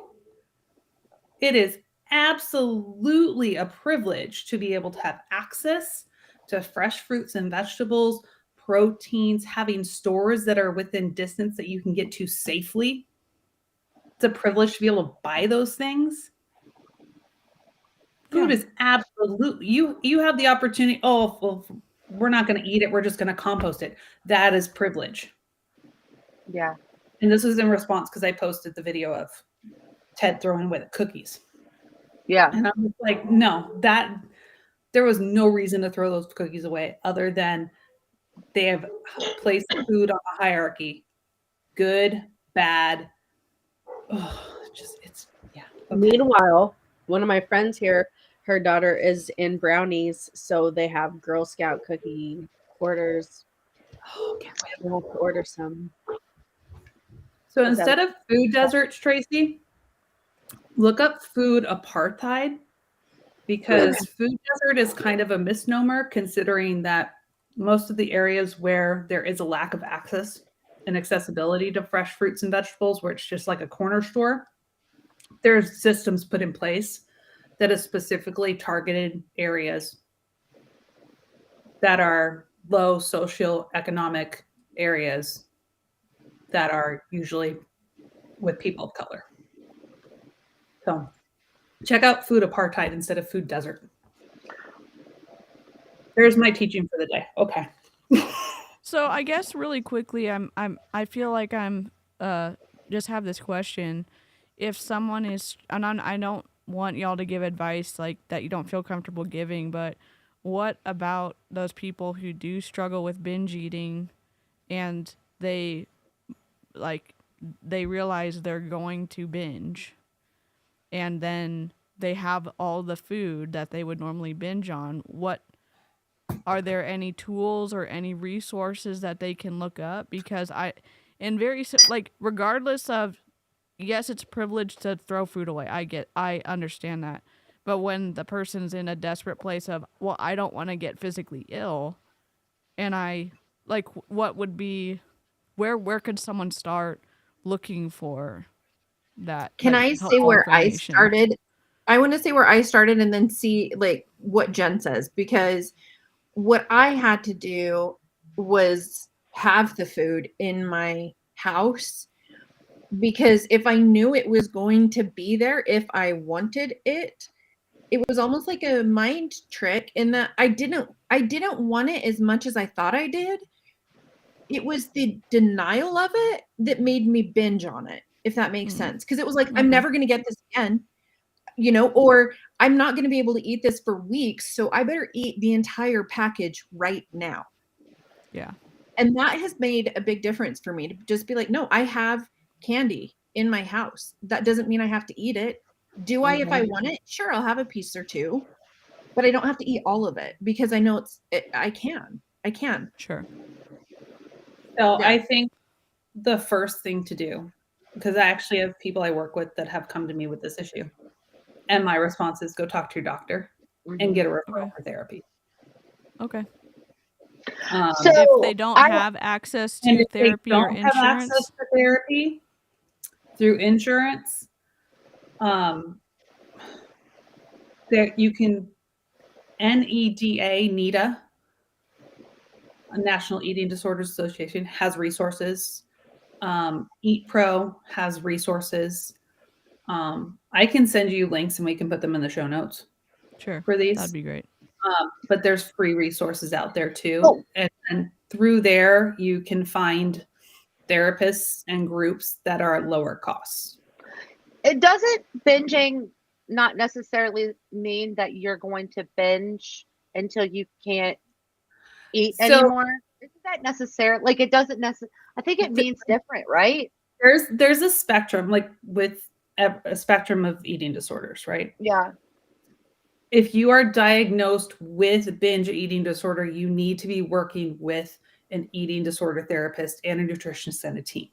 It is absolutely a privilege to be able to have access to fresh fruits and vegetables, proteins, having stores that are within distance that you can get to safely. It's a privilege to be able to buy those things. Food Yeah. is absolutely, you have the opportunity. Oh, well, we're not going to eat it. We're just going to compost it. That is privilege. Yeah. And this was in response because I posted the video of Ted throwing away the cookies. Yeah. And I'm just like, no, there was no reason to throw those cookies away other than they have placed food on a hierarchy. Good, bad. Oh, yeah. Okay. Meanwhile, one of my friends here, her daughter is in brownies, so they have Girl Scout cookie quarters. Oh, can't wait. We'll have to order some. So instead of food deserts, Tracy, look up food apartheid, because food desert is kind of a misnomer considering that most of the areas where there is a lack of access and accessibility to fresh fruits and vegetables, where it's just like a corner store, there's systems put in place that is specifically targeted areas that are low socioeconomic areas that are usually with people of color. So check out food apartheid instead of food desert. There's my teaching for the day. Okay. So I guess really quickly, I feel like I'm just have this question: if someone is, and I don't want y'all to give advice like that you don't feel comfortable giving, but what about those people who do struggle with binge eating, and they realize they're going to binge, and then they have all the food that they would normally binge on? What are there any tools or any resources that they can look up? Because regardless of, yes, it's a privilege to throw food away. I understand that. But when the person's in a desperate place of, well, I don't want to get physically ill, and what would be, where could someone start looking for that? Can I say where I started? I want to say where I started and then see like what Jen says, because what I had to do was have the food in my house, because if I knew it was going to be there, if I wanted it, it was almost like a mind trick in that I didn't want it as much as I thought I did. It was the denial of it that made me binge on it, if that makes sense. Because it was like, I'm never going to get this again, or I'm not going to be able to eat this for weeks, so I better eat the entire package right now. Yeah. And that has made a big difference for me to just be like, no, I have candy in my house. That doesn't mean I have to eat it. Do I, if I want it? Sure, I'll have a piece or two, but I don't have to eat all of it because I know I can. Sure. So I think the first thing to do, because I actually have people I work with that have come to me with this issue, and my response is go talk to your doctor and get a referral for therapy. Okay. So if they don't have access to therapy or insurance, have access to therapy through insurance, that you can NEDA, a National Eating Disorders Association, has resources. Eat Pro has resources. I can send you links and we can put them in the show notes. Sure. For these. That'd be great. But there's free resources out there too. Oh. And through there, you can find therapists and groups that are at lower costs. It doesn't binging not necessarily mean that you're going to binge until you can't eat anymore. Isn't that necessary? Like, it doesn't necessarily, I think it means different, right? There's a spectrum, like with a spectrum of eating disorders, right? Yeah. If you are diagnosed with binge eating disorder, you need to be working with an eating disorder therapist and a nutritionist and a team.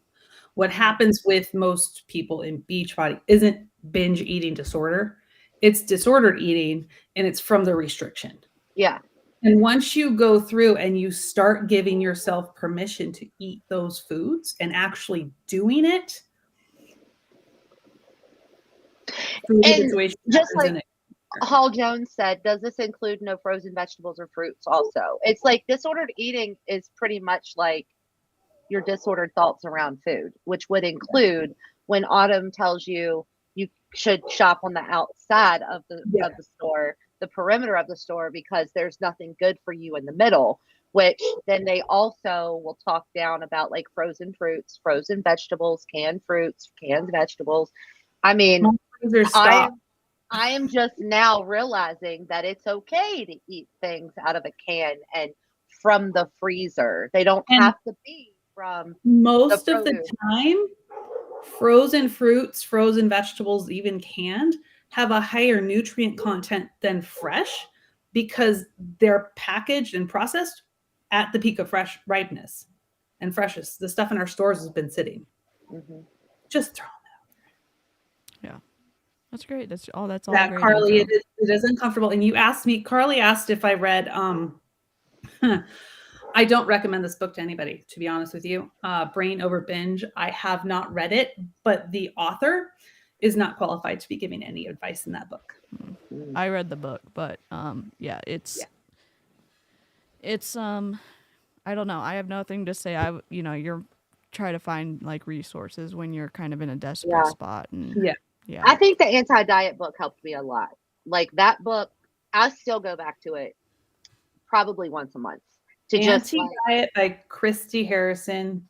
What happens with most people in Beachbody isn't binge eating disorder. It's disordered eating, and it's from the restriction. Yeah. And once you go through and you start giving yourself permission to eat those foods and actually doing it, food And situation just happens like in it. Hall Jones said, does this include no frozen vegetables or fruits also? It's like disordered eating is pretty much like your disordered thoughts around food, which would include when Autumn tells you you should shop on the outside of the store, the perimeter of the store, because there's nothing good for you in the middle. Which then they also will talk down about like frozen fruits, frozen vegetables, canned fruits, canned vegetables. I mean, I am just now realizing that it's okay to eat things out of a can and from the freezer. They don't have to be from most of the time. Frozen fruits, frozen vegetables, even canned, have a higher nutrient content than fresh because they're packaged and processed at the peak of fresh ripeness and freshness. The stuff in our stores has been sitting. Mm-hmm. Just throwing that out. Yeah, that's great. That's all. That's all. That great Carly, info. it is uncomfortable. And you asked me. Carly asked if I read. I don't recommend this book to anybody, to be honest with you. Brain Over Binge. I have not read it, but the author is not qualified to be giving any advice in that book. I read the book, but yeah, it's I don't know. I have nothing to say. You're try to find like resources when you're kind of in a desperate spot. And yeah. I think the anti-diet book helped me a lot. Like that book, I still go back to it probably once a month. Anti-Diet by Christy Harrison.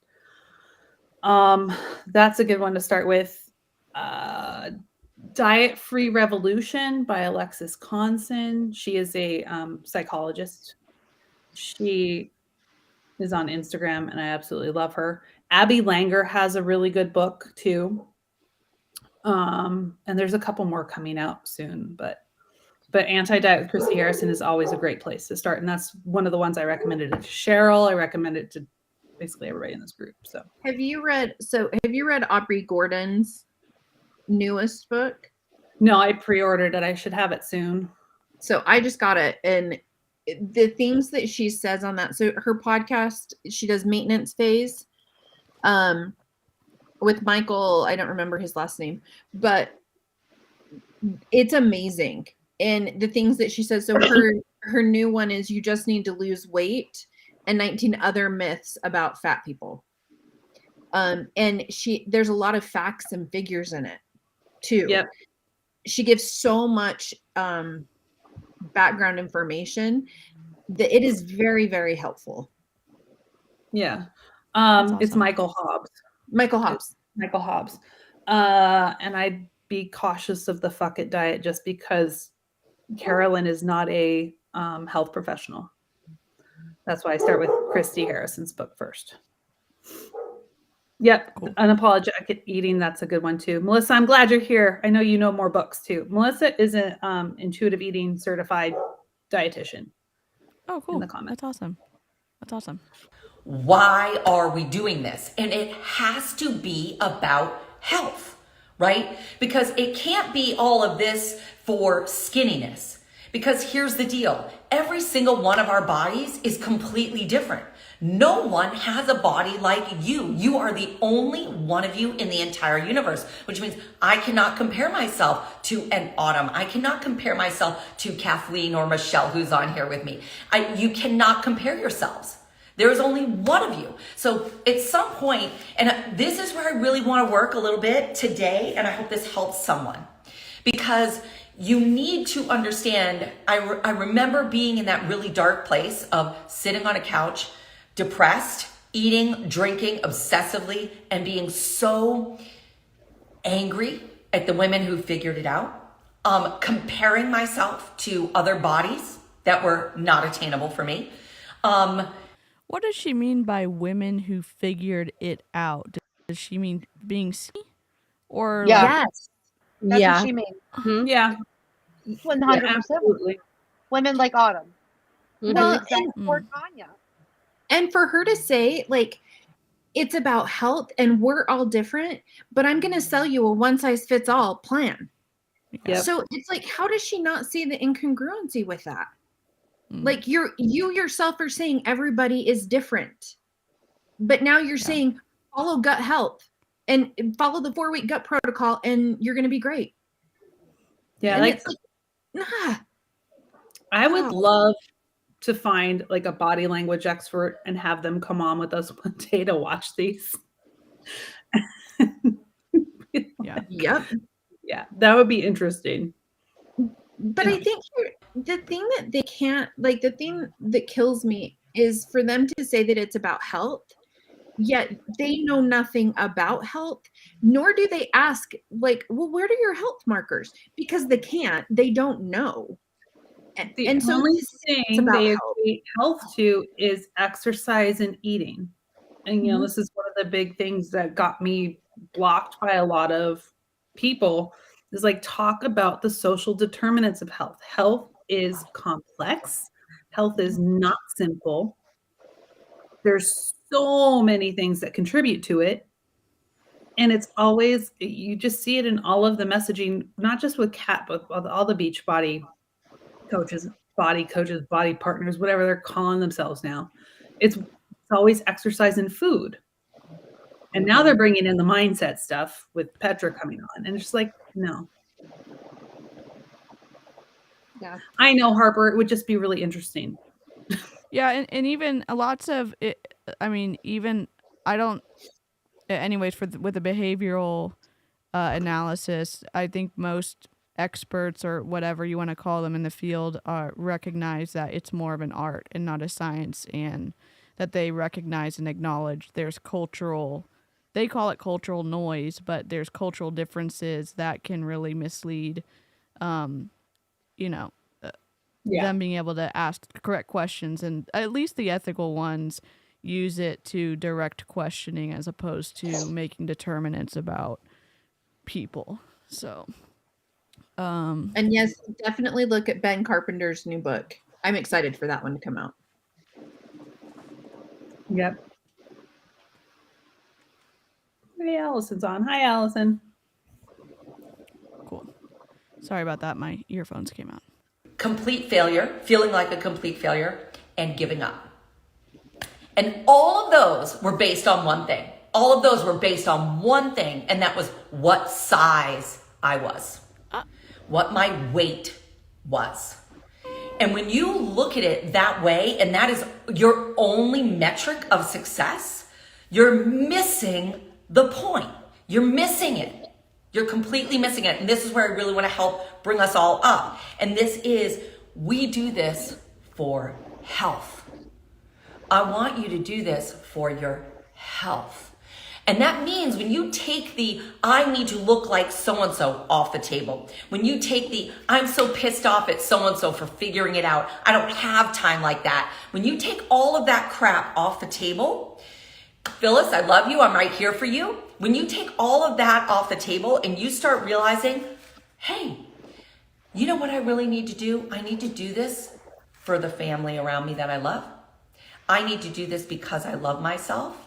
That's a good one to start with. Diet-Free Revolution by Alexis Conson. She is a psychologist. She is on Instagram, and I absolutely love her. Abby Langer has a really good book too. And there's a couple more coming out soon, but Anti-Diet with Christy Harrison is always a great place to start. And that's one of the ones I recommended it to Cheryl. I recommend it to basically everybody in this group. So have you read Aubrey Gordon's newest book? No, I pre-ordered it. I should have it soon. So I just got it. And the things that she says on that, so her podcast, she does Maintenance Phase with Michael, I don't remember his last name, but it's amazing. And the things that she says, so her new one is You Just Need to Lose Weight and 19 Other Myths About Fat People. And there's a lot of facts and figures in it too. Yep. She gives so much background information that it is very, very helpful. Yeah. Awesome. It's Michael Hobbs. Michael Hobbs. And I'd be cautious of the fuck it diet just because Carolyn is not a health professional. That's why I start with Christy Harrison's book first. Yep. Cool. Unapologetic Eating. That's a good one too. Melissa, I'm glad you're here. I know you know more books too. Melissa is an intuitive eating certified dietitian. Oh, cool. In the comments. That's awesome. Why are we doing this? And it has to be about health, right? Because it can't be all of this for skinniness. Because here's the deal. Every single one of our bodies is completely different. No one has a body like you. You are the only one of you in the entire universe, which means I cannot compare myself to an Autumn. I cannot compare myself to Kathleen or Michelle, who's on here with me. You cannot compare yourselves. There is only one of you. So at some point, and this is where I really want to work a little bit today, and I hope this helps someone, because you need to understand, I remember being in that really dark place of sitting on a couch, depressed, eating, drinking obsessively, and being so angry at the women who figured it out, comparing myself to other bodies that were not attainable for me. What does she mean by women who figured it out? Does she mean being skinny? Or yes. That's Yeah. what she means. Mm-hmm. Yeah. 100%. Yeah, absolutely. Women like Autumn. Well, or Tanya. And for her to say, like, it's about health and we're all different, but I'm going to sell you a one-size-fits-all plan. Yep. So it's like, how does she not see the incongruency with that? Like you yourself are saying everybody is different, but now you're saying follow gut health and follow the 4-week gut protocol and you're going to be great. Yeah, And like it's nah. I would love to find like a body language expert and have them come on with us one day to watch these. Yeah. Yep. Yeah, that would be interesting. But I think the thing that they can't, like, the thing that kills me is for them to say that it's about health, yet they know nothing about health, nor do they ask, like, well, where are your health markers? Because they don't know. The And so only to say it's thing about they health. equate health to is exercise and eating. And, you know, Mhm. this is one of the big things that got me blocked by a lot of people is like, talk about the social determinants of health. Health is complex. Health is not simple. There's so many things that contribute to it. And it's always, you just see it in all of the messaging, not just with Kat, but with all the beach body coaches, body partners, whatever they're calling themselves now. It's always exercise and food. And now they're bringing in the mindset stuff with Petra coming on. And it's just like, no. Yeah. I know, Harper, it would just be really interesting. Yeah, and even lots of it, I mean, even I don't. Anyways, with the behavioral analysis, I think most experts or whatever you want to call them in the field recognize that it's more of an art and not a science, and that they recognize and acknowledge there's cultural. They call it cultural noise, but there's cultural differences that can really mislead. You know, them being able to ask correct questions, and at least the ethical ones use it to direct questioning as opposed to making determinants about people. So And yes, definitely look at Ben Carpenter's new book. I'm excited for that one to come out. Yep. Hey, Allison's on. Hi, Allison. cool. Sorry about that, my earphones came out. Complete failure, feeling like a complete failure, and giving up. And all of those were based on one thing. All of those were based on one thing, and that was what size I was, what my weight was. And when you look at it that way, and that is your only metric of success, you're missing the point. You're missing it. You're completely missing it. And this is where I really want to help bring us all up. And this is, we do this for health. I want you to do this for your health. And that means when you take the, I need to look like so-and-so off the table, when you take the, I'm so pissed off at so-and-so for figuring it out, I don't have time like that. When you take all of that crap off the table, Phyllis, I love you, I'm right here for you. When you take all of that off the table and you start realizing, hey, you know what I really need to do? I need to do this for the family around me that I love. I need to do this because I love myself.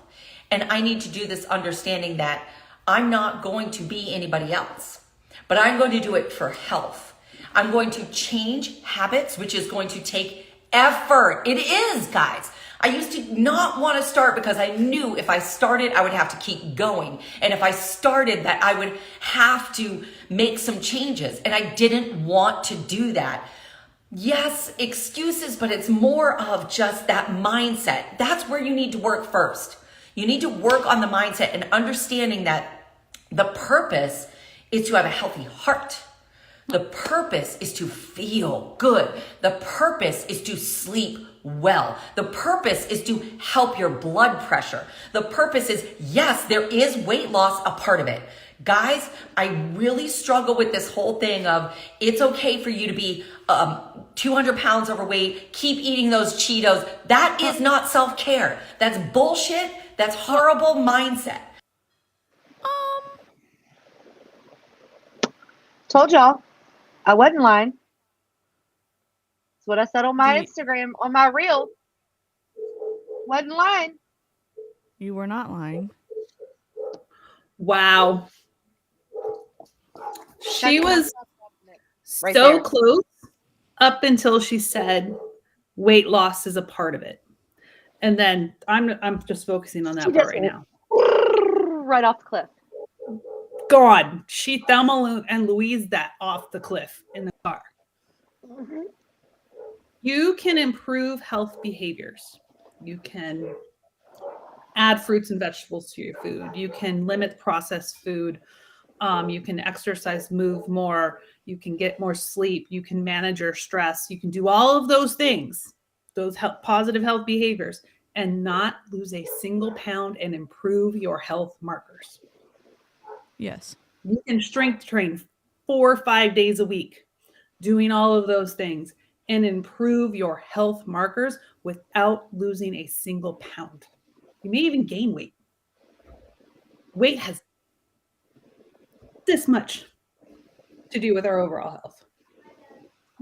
And I need to do this understanding that I'm not going to be anybody else, but I'm going to do it for health. I'm going to change habits, which is going to take effort. It is, guys. I used to not want to start because I knew if I started, I would have to keep going. And if I started, that I would have to make some changes. And I didn't want to do that. Yes, excuses, but it's more of just that mindset. That's where you need to work first. You need to work on the mindset and understanding that the purpose is to have a healthy heart. The purpose is to feel good. The purpose is to sleep well. The purpose is to help your blood pressure. The purpose is, yes, there is weight loss a part of it. Guys, I really struggle with this whole thing of it's okay for you to be 200 pounds overweight, keep eating those Cheetos. That is not self-care. That's bullshit. That's horrible mindset. Told y'all, I wasn't lying. That's what I said on my Instagram, on my reel. Wasn't lying. You were not lying. Wow. She was Right so there. close up until she said weight loss is a part of it. And then I'm just focusing on that She part just right now. right off the cliff. God, she Thelma and Louise that off the cliff in the car. Mhm. You can improve health behaviors. You can add fruits and vegetables to your food. You can limit processed food. You can exercise, move more. You can get more sleep. You can manage your stress. You can do all of those things, those positive health behaviors, and not lose a single pound and improve your health markers. Yes. You can strength train 4 or 5 days a week, doing all of those things, and improve your health markers without losing a single pound. You may even gain weight. Weight has this much to do with our overall health.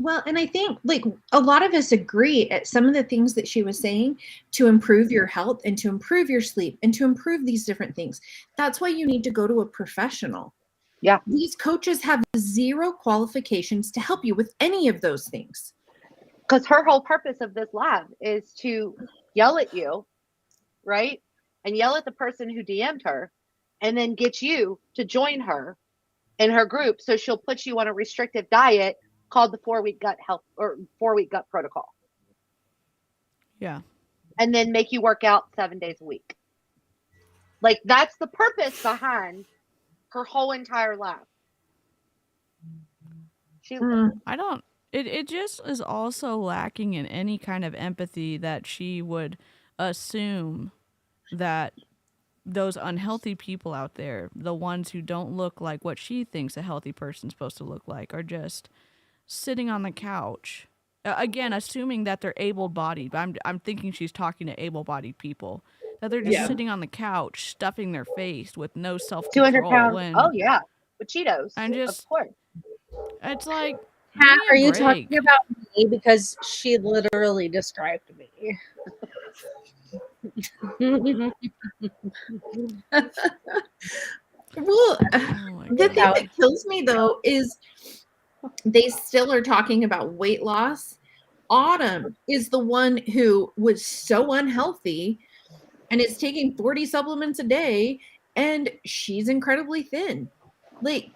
Well, and I think like a lot of us agree at some of the things that she was saying to improve your health and to improve your sleep and to improve these different things. That's why you need to go to a professional. Yeah. These coaches have zero qualifications to help you with any of those things. Because her whole purpose of this lab is to yell at you, right? And yell at the person who DM'd her, and then get you to join her in her group. So she'll put you on a restrictive diet called the 4-week gut health or 4-week gut protocol. Yeah. And then make you work out 7 days a week. Like, that's the purpose behind her whole entire lab. I don't. It just is also lacking in any kind of empathy that she would assume that those unhealthy people out there, the ones who don't look like what she thinks a healthy person's supposed to look like, are just sitting on the couch. Again, assuming that they're able-bodied. I'm thinking she's talking to able-bodied people. That they're just sitting on the couch, stuffing their face with no 200 self-control. pounds. And, Oh, yeah. With Cheetos. and just, of course. it's like, Kat, give me a are you break. talking about me? Because she literally described me. Well, Oh my the thing God. that kills me though is they still are talking about weight loss. Autumn is the one who was so unhealthy and is taking 40 supplements a day, and she's incredibly thin. Like,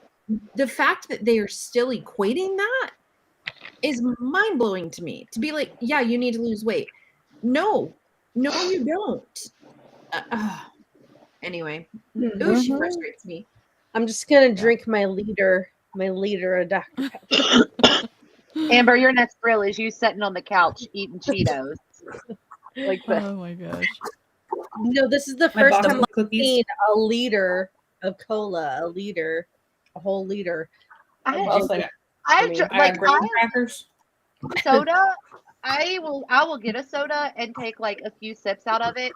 the fact that they are still equating that is mind blowing to me. To be like, yeah, you need to lose weight. No, you don't. Anyway, ooh, she frustrates me. I'm just gonna drink my liter of Dr. Pepper. Amber, your next thrill is you sitting on the couch eating Cheetos. Like this. Oh my gosh. No, this is the My first box time of I've cookies. seen a liter of cola, a whole liter. I, What else I got? I, mean, dr- I like got graham I crackers. soda. I will get a soda and take like a few sips out of it,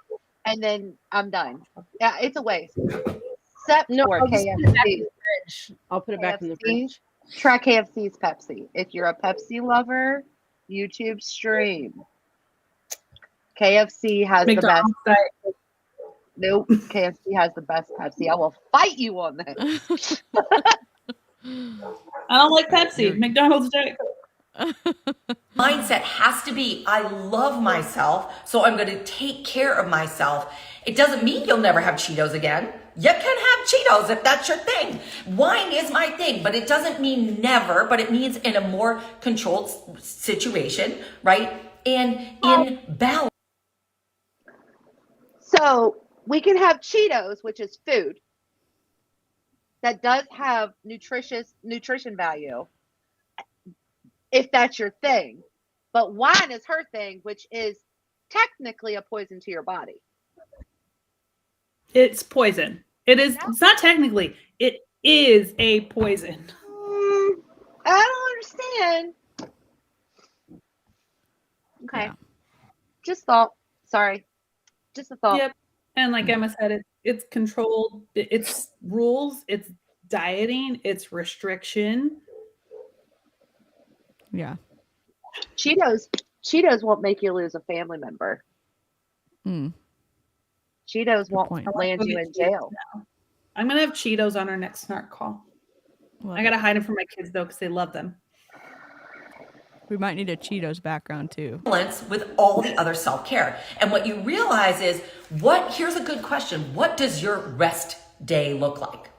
and then I'm done. Yeah, it's a waste. Except No, for I'll just put it back in KFC. the fridge. I'll put it back in the KFC. fridge. Try KFC's Pepsi. If you're a Pepsi lover, YouTube stream. KFC has the best. McDonald's diet. Nope. KFC has the best Pepsi. I will fight you on that. I don't like Pepsi. McDonald's diet Coke. Mindset has to be, I love myself, so I'm going to take care of myself. It doesn't mean you'll never have Cheetos again. You can have Cheetos if that's your thing. Wine is my thing, but it doesn't mean never, but it means in a more controlled situation, right? And in balance. So we can have Cheetos, which is food that does have nutrition value, if that's your thing. But wine is her thing, which is technically a poison to your body. It's poison. It is. It's not technically. It is a poison. I don't understand. Okay. Yeah. Just thought. Sorry. Just a thought. Yep. And like Emma said, it's controlled. It's rules. It's dieting. It's restriction. Yeah. Cheetos won't make you lose a family member. Hmm. Cheetos won't point. land you in jail. I'm gonna have Cheetos on our next Snark call. Well, I gotta hide them from my kids though, because they love them. we might need a Cheetos background too. With all the other self-care. And what you realize is here's a good question. What does your rest day look like?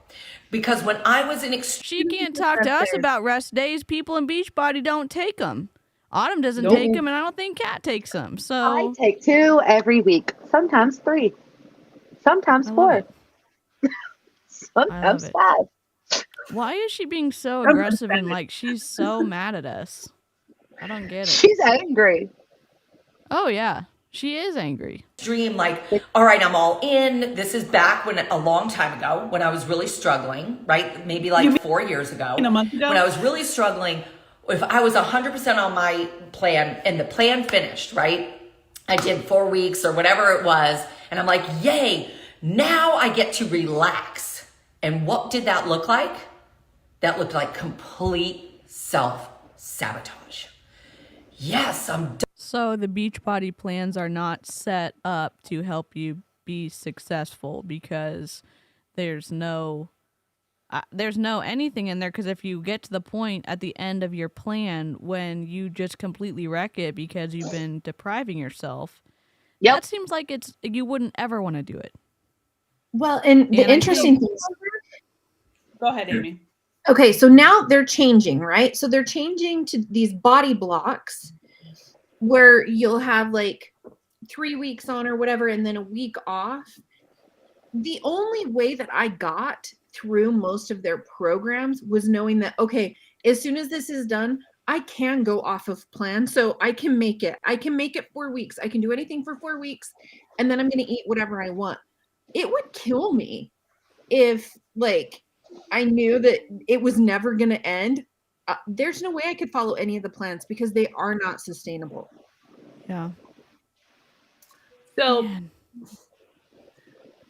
Because when I was in She can't talk to us about rest days. People in Beachbody don't take them. Autumn doesn't take them, and I don't think Kat takes them. I So take 2 every week, sometimes 3, sometimes I love 4, it. sometimes it. 5. Why is she being so aggressive and like she's so mad at us? I don't get it. She's angry. Oh yeah, she is angry. extreme, like, all right, I'm all in. This is back when a long time ago when I was really struggling, right? Maybe like 4 years ago. A month ago? When I was really struggling, if I was 100% on my plan and the plan finished, right? I did 4 weeks or whatever it was. And I'm like, yay, now I get to relax. And what did that look like? That looked like complete self-sabotage. Yes, I'm done. So the Beachbody plans are not set up to help you be successful because there's no anything in there, because if you get to the point at the end of your plan when you just completely wreck it because you've been depriving yourself, that seems like you wouldn't ever want to do it. Well, and the interesting thing is, go ahead, Amy. okay, so now they're changing, right? So they're changing to these body blocks where you'll have like 3 weeks on or whatever and then a week off. The only way that I got through most of their programs was knowing that, okay, as soon as this is done, I can go off of plan. So I can make it. I can make it 4 weeks. I can do anything for 4 weeks, and then I'm going to eat whatever I want. It would kill me if, like, I knew that it was never going to end. There's no way I could follow any of the plans because they are not sustainable. Yeah. So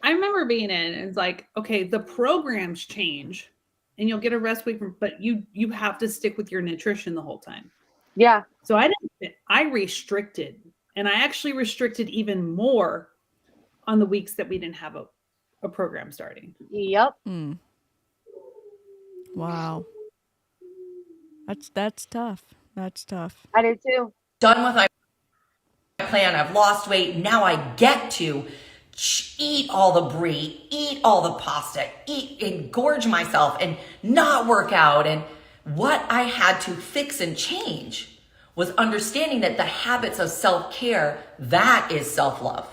I remember being in, and it's like, okay, the programs change and you'll get a rest week, but you have to stick with your nutrition the whole time. Yeah. So I restricted, and I actually restricted even more on the weeks that we didn't have a program starting. Yep. Wow. That's tough. That's tough. I do too. Done with my plan. I've lost weight. Now I get to eat all the brie, eat all the pasta, eat and gorge myself and not work out. And what I had to fix and change was understanding that the habits of self-care, that is self-love.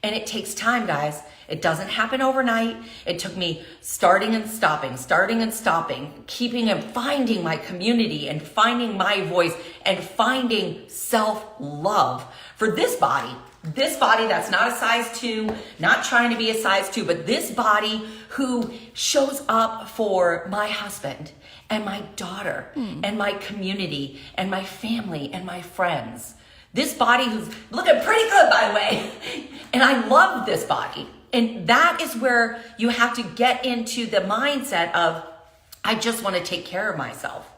And it takes time, guys. It doesn't happen overnight. It took me starting and stopping, keeping and finding my community and finding my voice and finding self-love for this body that's not a size 2, not trying to be a size 2, but this body who shows up for my husband and my daughter and my community and my family and my friends. This body who's looking pretty good, by the way. And I love this body. And that is where you have to get into the mindset of, I just want to take care of myself.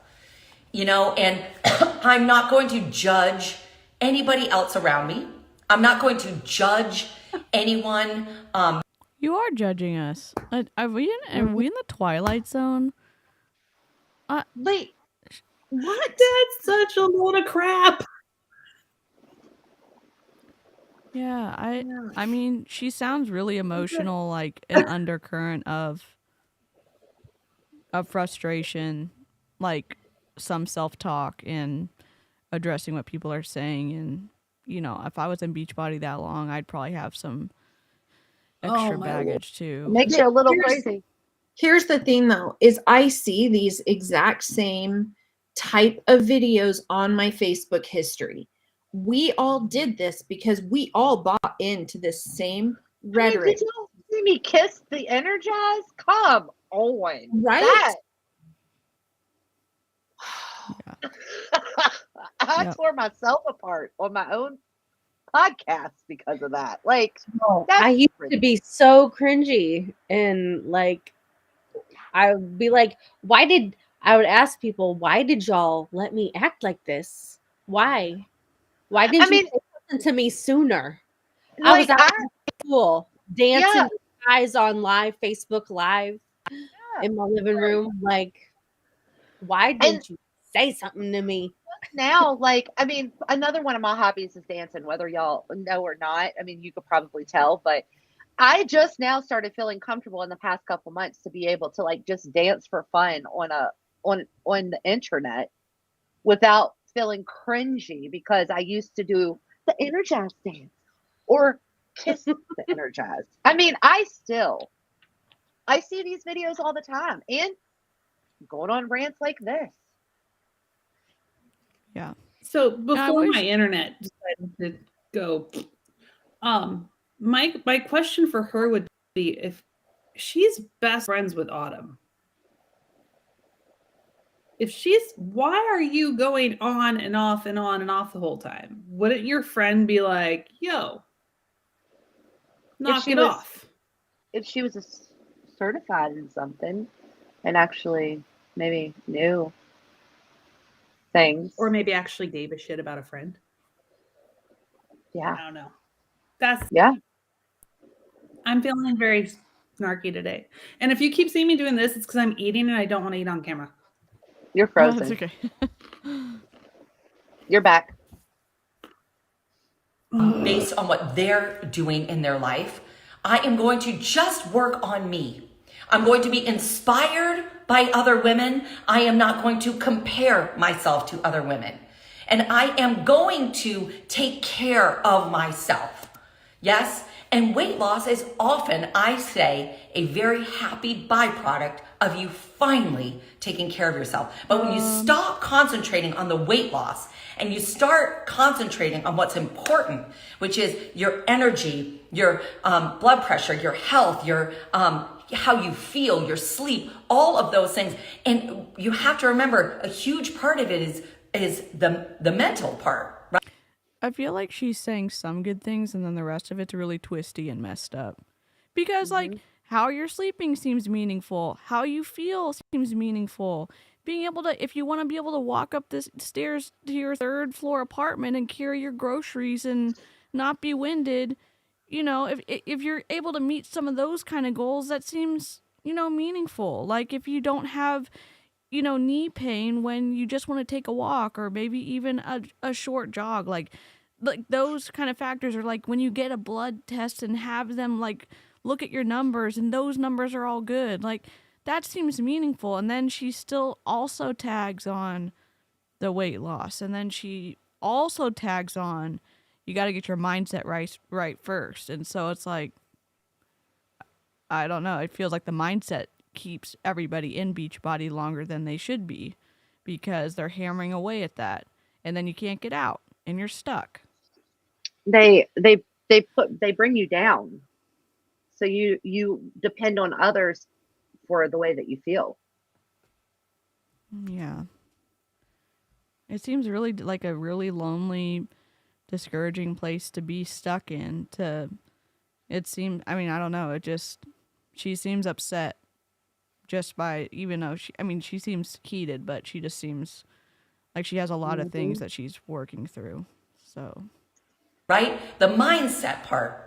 You know, and I'm not going to judge anybody else around me. I'm not going to judge anyone. You are judging us. Are we in the Twilight Zone? Wait, what? That's such a load of crap. Yeah, I mean, she sounds really emotional, like an undercurrent of frustration, like some self-talk and addressing what people are saying. And, you know, if I was in Beachbody that long, I'd probably have some extra baggage too. Makes you a little crazy. Here's the thing, though, is I see these exact same type of videos on my Facebook history. We all did this because we all bought into this same rhetoric. Did you see me kiss the Energize? Come on. Right? I tore myself apart on my own podcast because of that. Like, I used to be so cringy, and like, I would be like, I would ask people, why did y'all let me act like this? Why? Why didn't you listen to me sooner? I was out of school dancing with guys on Facebook Live in my living room. Like, why didn't you say something to me? Now, like, I mean, another one of my hobbies is dancing, whether y'all know or not. I mean, you could probably tell, but I just now started feeling comfortable in the past couple months to be able to like just dance for fun on the internet without feeling cringy, because I used to do the energized dance or kiss the energized. I mean, I see these videos all the time and going on rants like this. Yeah. So before wish- my internet decided to go, my question for her would be if she's best friends with Autumn. Why are you going on and off and on and off the whole time? Wouldn't your friend be like, yo, knock it off? If she was certified in something and actually maybe knew things. Or maybe actually gave a shit about a friend. Yeah. I don't know. Yeah. I'm feeling very snarky today. And if you keep seeing me doing this, it's because I'm eating and I don't want to eat on camera. You're Oh, frozen. that's okay. You're back. Based on what they're doing in their life, I am going to just work on me. I'm going to be inspired by other women. I am not going to compare myself to other women. And I am going to take care of myself. Yes? And weight loss is often, I say, a very happy byproduct of you finally taking care of yourself. But when you stop concentrating on the weight loss and you start concentrating on what's important, which is your energy, your blood pressure, your health, your how you feel, your sleep, all of those things. And you have to remember a huge part of it is the mental part, right? I feel like she's saying some good things and then the rest of it's really twisty and messed up. Because, like, how you're sleeping seems meaningful. How you feel seems meaningful. Being able to, if you want to be able to walk up the stairs to your 3rd floor apartment and carry your groceries and not be winded, you know, if you're able to meet some of those kind of goals, that seems, you know, meaningful. Like, if you don't have, you know, knee pain when you just want to take a walk or maybe even a short jog, like those kind of factors are like when you get a blood test and have them like look at your numbers and those numbers are all good, like that seems meaningful. And then she still also tags on the weight loss, and then she also tags on you got to get your mindset right first. And so it's like, I don't know, it feels like the mindset keeps everybody in Beachbody longer than they should be because they're hammering away at that, and then you can't get out and you're stuck. They bring you down. So you depend on others for the way that you feel. Yeah. It seems really like a really lonely, discouraging place to be stuck in. It seems, I mean, I don't know, she seems upset just by, even though she seems heated, but she just seems like she has a lot of things that she's working through. So, right? The mindset part.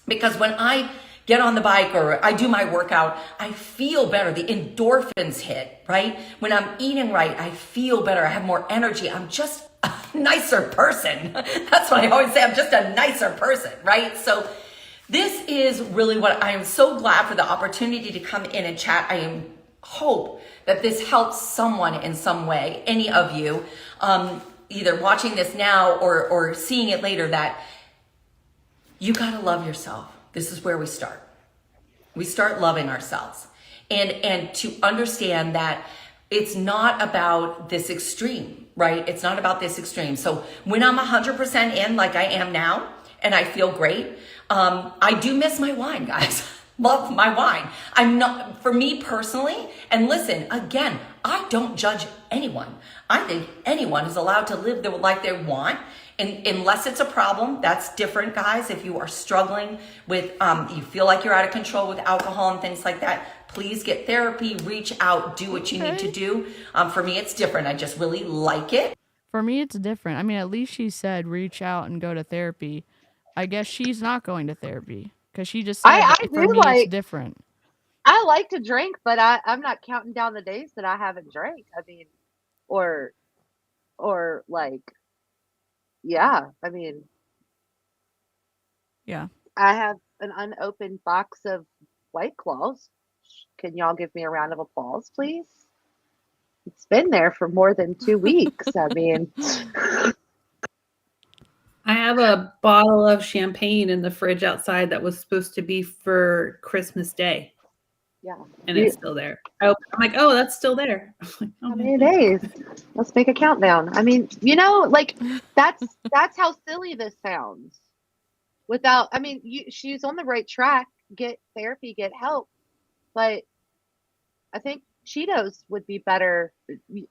Because when I get on the bike or I do my workout, I feel better. The endorphins hit, right? When I'm eating right, I feel better. I have more energy. I'm just a nicer person. That's what I always say. I'm just a nicer person, right? So this is really what I am so glad for the opportunity to come in and chat. I hope that this helps someone in some way, any of you, either watching this now or seeing it later, that you got to love yourself. This is where we start. We start loving ourselves and to understand that it's not about this extreme, right? It's not about this extreme. So when I'm 100% in like I am now and I feel great, I do miss my wine, guys. Love my wine. I'm not, for me personally, and listen, again, I don't judge anyone. I think anyone is allowed to live their life they want. And unless it's a problem, that's different, guys. If you are struggling with, you feel like you're out of control with alcohol and things like that, please get therapy, reach out, do what you need to do. For me, it's different. I just really like it. for me, it's different. I mean, at least she said reach out and go to therapy. I guess she's not going to therapy because she just said I that for do me, it's like, different. I like to drink, but I'm not counting down the days that I haven't drank. I mean, or like, yeah, I mean, Yeah. I an unopened box of White Claws. Can y'all give me a round of applause, please? It's been there for more than 2 weeks. I mean, I have a bottle of champagne in the fridge outside that was supposed to be for Christmas Day, yeah. and it's still there. I'm like, oh, that's still there. I'm like, oh, How many days? Let's make a countdown. I mean, like that's how silly this sounds. Without, I mean, she's on the right track. Get therapy, get help. But I think Cheetos would be better.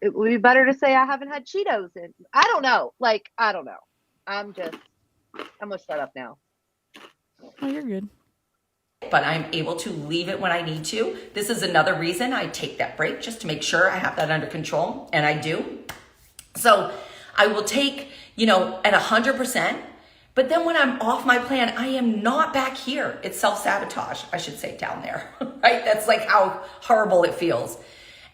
It would be better to say I haven't had Cheetos in. I don't know. Like, I don't know. I'm gonna shut up now. Oh, you're good. But I'm able to leave it when I need to. This is another reason I take that break, just to make sure I have that under control, and I do. So I will take, at 100%, but then when I'm off my plan, I am not back here. It's self-sabotage, I should say, down there, right? That's like how horrible it feels.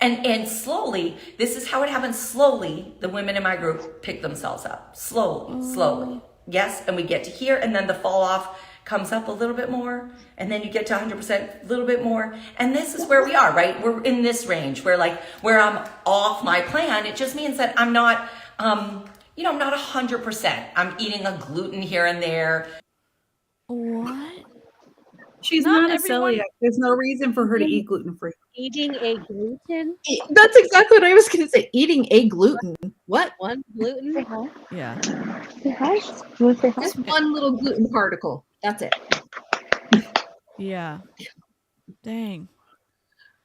And slowly, this is how it happens. Slowly, the women in my group pick themselves up. Slowly. Yes, and we get to here, and then the fall off comes up a little bit more, and then you get to 100% a little bit more. And this is where we are, right? We're in this range where I'm off my plan. It just means that I'm not, I'm not 100%. I'm eating a gluten here and there. What? She's not a celiac. There's no reason for her to eat gluten-free. Eating a gluten? That's exactly what I was going to say. Eating a gluten. What? One gluten? Yeah. Just one little gluten particle. That's it. Yeah. Dang.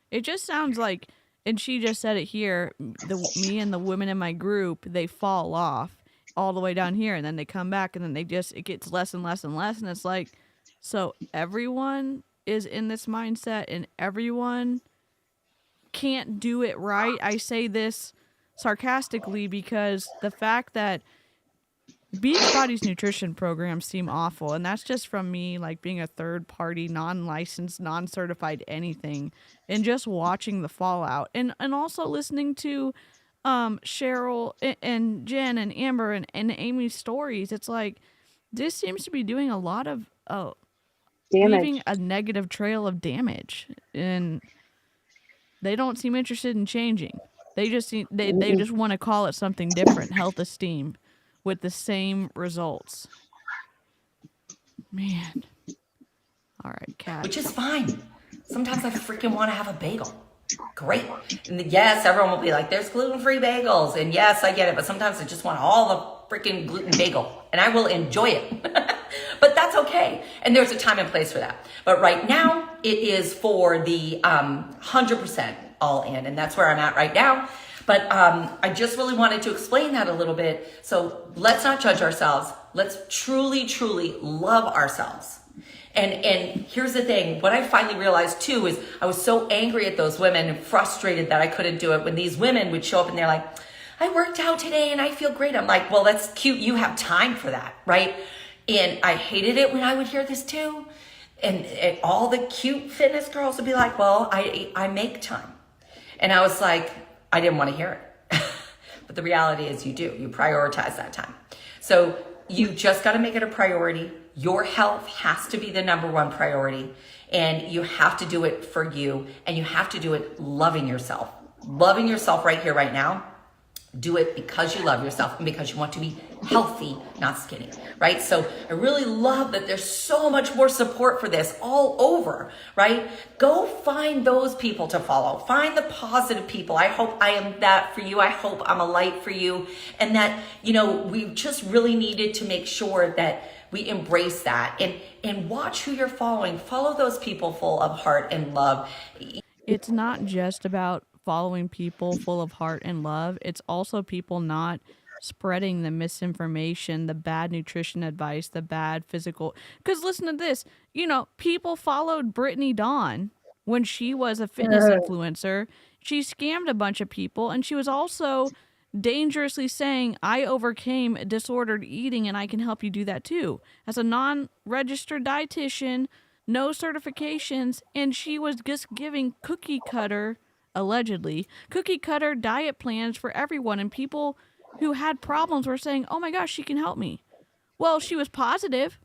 It just sounds like, and she just said it here, me and the women in my group, they fall off all the way down here, and then they come back, and then it gets less and less and less, and it's like, so everyone is in this mindset, and everyone can't do it right. I say this sarcastically because the fact that Beachbody's nutrition programs seem awful, and that's just from me, like being a third party, non-licensed, non-certified anything, and just watching the fallout, and also listening to Cheryl and Jen and Amber and Amy's stories. It's like this seems to be doing a lot of leaving a negative trail of damage, and they don't seem interested in changing. They just they just want to call it something different, health esteem, with the same results. Man. All right, Kat. Which is fine. Sometimes I freaking want to have a bagel. Great. And yes, everyone will be like, there's gluten-free bagels. And yes, I get it. But sometimes I just want all the freaking gluten bagel. And I will enjoy it. But that's okay. And there's a time and place for that. But right now, it is for the 100% all in. And that's where I'm at right now. But I just really wanted to explain that a little bit. So let's not judge ourselves. Let's truly, truly love ourselves. And here's the thing. What I finally realized too is I was so angry at those women and frustrated that I couldn't do it when these women would show up and they're like, I worked out today and I feel great. I'm like, well, that's cute. You have time for that, right? And I hated it when I would hear this too. And all the cute fitness girls would be like, well, I make time. And I was like, I didn't want to hear it. But the reality is you do. You prioritize that time. So you just got to make it a priority. Your health has to be the number one priority. And you have to do it for you. And you have to do it loving yourself. Loving yourself right here, right now. Do it because you love yourself and because you want to be healthy, not skinny, right? So I really love that there's so much more support for this all over, right? Go find those people to follow. Find the positive people. I hope I am that for you. I hope I'm a light for you. And that, we just really needed to make sure that we embrace that and watch who you're following. Follow those people full of heart and love. It's not just about following people full of heart and love. It's also people not spreading the misinformation, the bad nutrition advice, the bad physical. Because listen to this, people followed Brittany Dawn when she was a fitness influencer. She scammed a bunch of people, and she was also dangerously saying, I overcame disordered eating and I can help you do that too. As a non-registered dietitian, no certifications, and she was just giving allegedly cookie cutter diet plans for everyone, and people who had problems were saying, oh my gosh, she can help me. Well, she was positive.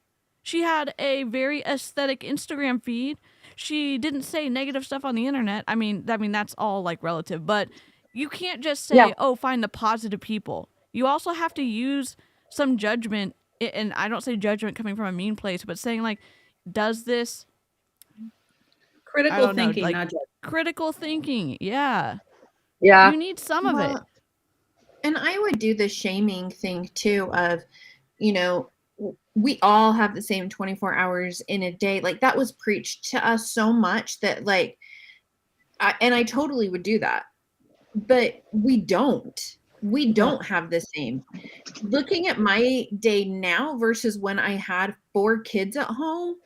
She had a very aesthetic Instagram feed. She didn't say negative stuff on the internet. I mean that's all like relative, but you can't just say, Yeah. "Oh, find the positive people." You also have to use some judgment, and I don't say judgment coming from a mean place, but saying like, does this, I Critical don't know, thinking, like not judgment. critical thinking. Yeah. Yeah. You need some of it. Well, and I would do the shaming thing too of, you know, we all have the same 24 hours in a day. Like that was preached to us so much that like, and I totally would do that, but we don't. We don't have the same. Looking at my day now versus when I had 4 kids at home,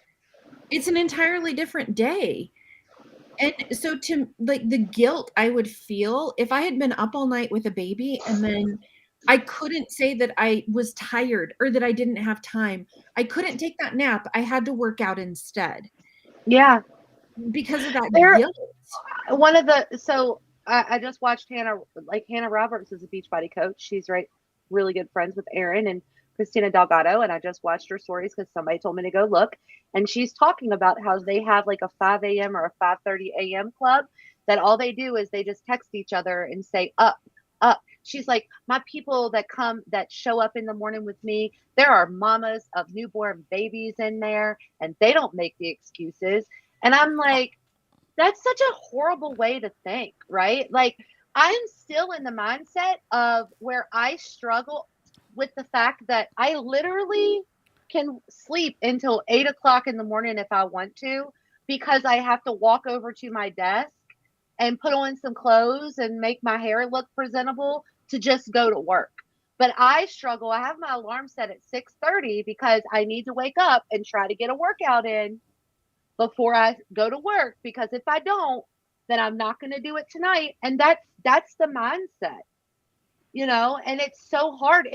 it's an entirely different day. And so to like the guilt I would feel if I had been up all night with a baby and then I couldn't say that I was tired or that I didn't have time. I couldn't take that nap. I had to work out instead Yeah. because of that There, guilt. one of the, so I just watched Hannah, like Hannah Roberts is a Beachbody coach. She's really good friends with Aaron and Christina Delgado. And I just watched her stories because somebody told me to go look. And she's talking about how they have like a 5 a.m. or a 5:30 a.m. club that all they do is they just text each other and say, up, up. She's like, my people that show up in the morning with me, there are mamas of newborn babies in there and they don't make the excuses. And I'm like, that's such a horrible way to think, right? Like, I'm still in the mindset of where I struggle with the fact that I literally can sleep until 8 o'clock in the morning if I want to, because I have to walk over to my desk and put on some clothes and make my hair look presentable to just go to work. But I struggle. I have my alarm set at 6:30 because I need to wake up and try to get a workout in before I go to work, because if I don't, then I'm not going to do it tonight. And that's the mindset, and it's so hard.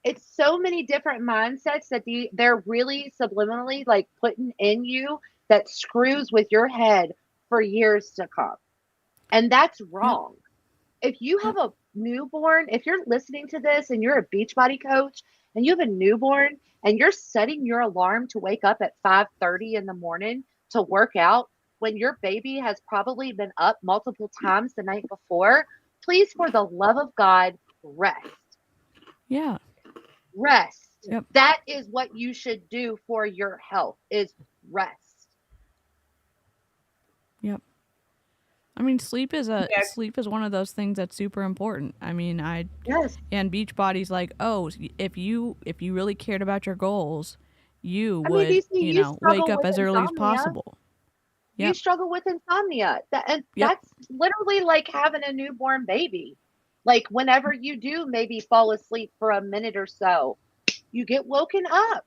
It's so many different mindsets that they're really subliminally like putting in you that screws with your head for years to come. And that's wrong. If you have a newborn, if you're listening to this and you're a Beachbody coach and you have a newborn and you're setting your alarm to wake up at 5:30 in the morning to work out when your baby has probably been up multiple times the night before, please, for the love of God, rest. Yeah. Rest. Yep. That is what you should do for your health, is rest. Yep. I mean, sleep is one of those things that's super important. I mean, Yes. and Beachbody's like, oh, if you really cared about your goals, you I mean, would, you wake struggle up with as early as insomnia. possible. You Yep. struggle with insomnia. And Yep. that's literally like having a newborn baby. Like whenever you do maybe fall asleep for a minute or so, you get woken up.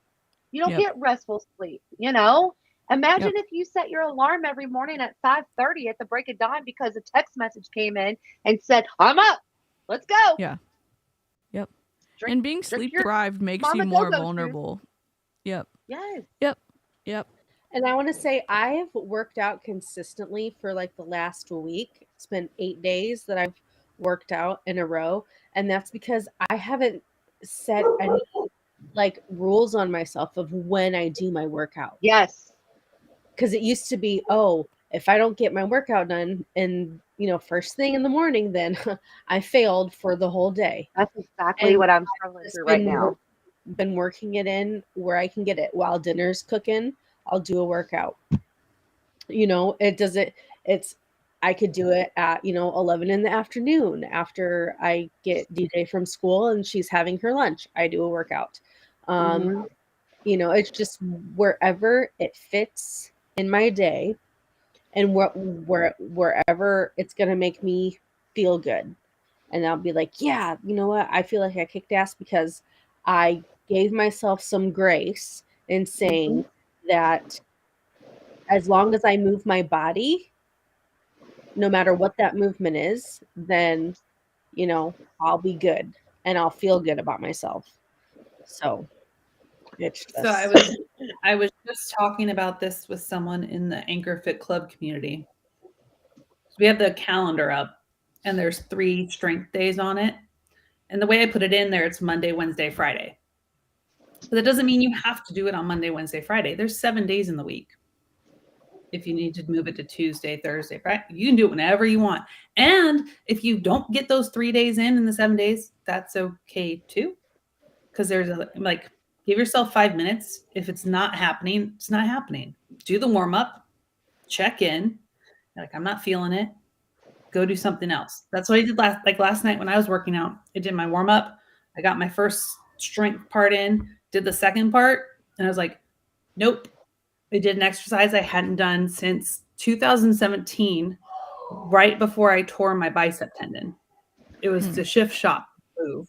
You don't Yep. get restful sleep, Imagine if you set your alarm every morning at 5:30 at the break of dawn because a text message came in and said, I'm up. Let's go. Yeah. Yep. Drink, And being drink sleep your deprived makes you mama more go-go juice. vulnerable. Yep. Yes. Yep. Yep. And I want to say I've worked out consistently for like the last week. It's been 8 days that I've worked out in a row. And that's because I haven't set any like rules on myself of when I do my workout. Yes. Because it used to be, if I don't get my workout done and, first thing in the morning, then I failed for the whole day. That's exactly what I'm struggling through right now. Been working it in where I can get it while dinner's cooking. I'll do a workout. I could do it at, 11 in the afternoon after I get DJ from school and she's having her lunch. I do a workout. It's just wherever it fits in my day and wherever it's going to make me feel good. And I'll be like, yeah, you know what? I feel like I kicked ass because I gave myself some grace in saying that as long as I move my body, no matter what that movement is, then, I'll be good and I'll feel good about myself. So it's just... So I was just talking about this with someone in the Anchor Fit Club community. So we have the calendar up and there's 3 strength days on it. And the way I put it in there, it's Monday, Wednesday, Friday. But that doesn't mean you have to do it on Monday, Wednesday, Friday. There's 7 days in the week. If you need to move it to Tuesday, Thursday, Friday, you can do it whenever you want. And if you don't get those 3 days in the 7 days, that's okay too. Because there's give yourself 5 minutes. If it's not happening, it's not happening. Do the warm up, check in. Like, I'm not feeling it. Go do something else. That's what I did last night when I was working out. I did my warm up. I got my first strength part in, did the second part, and I was like, nope. I did an exercise I hadn't done since 2017, right before I tore my bicep tendon. It was the shift shot move.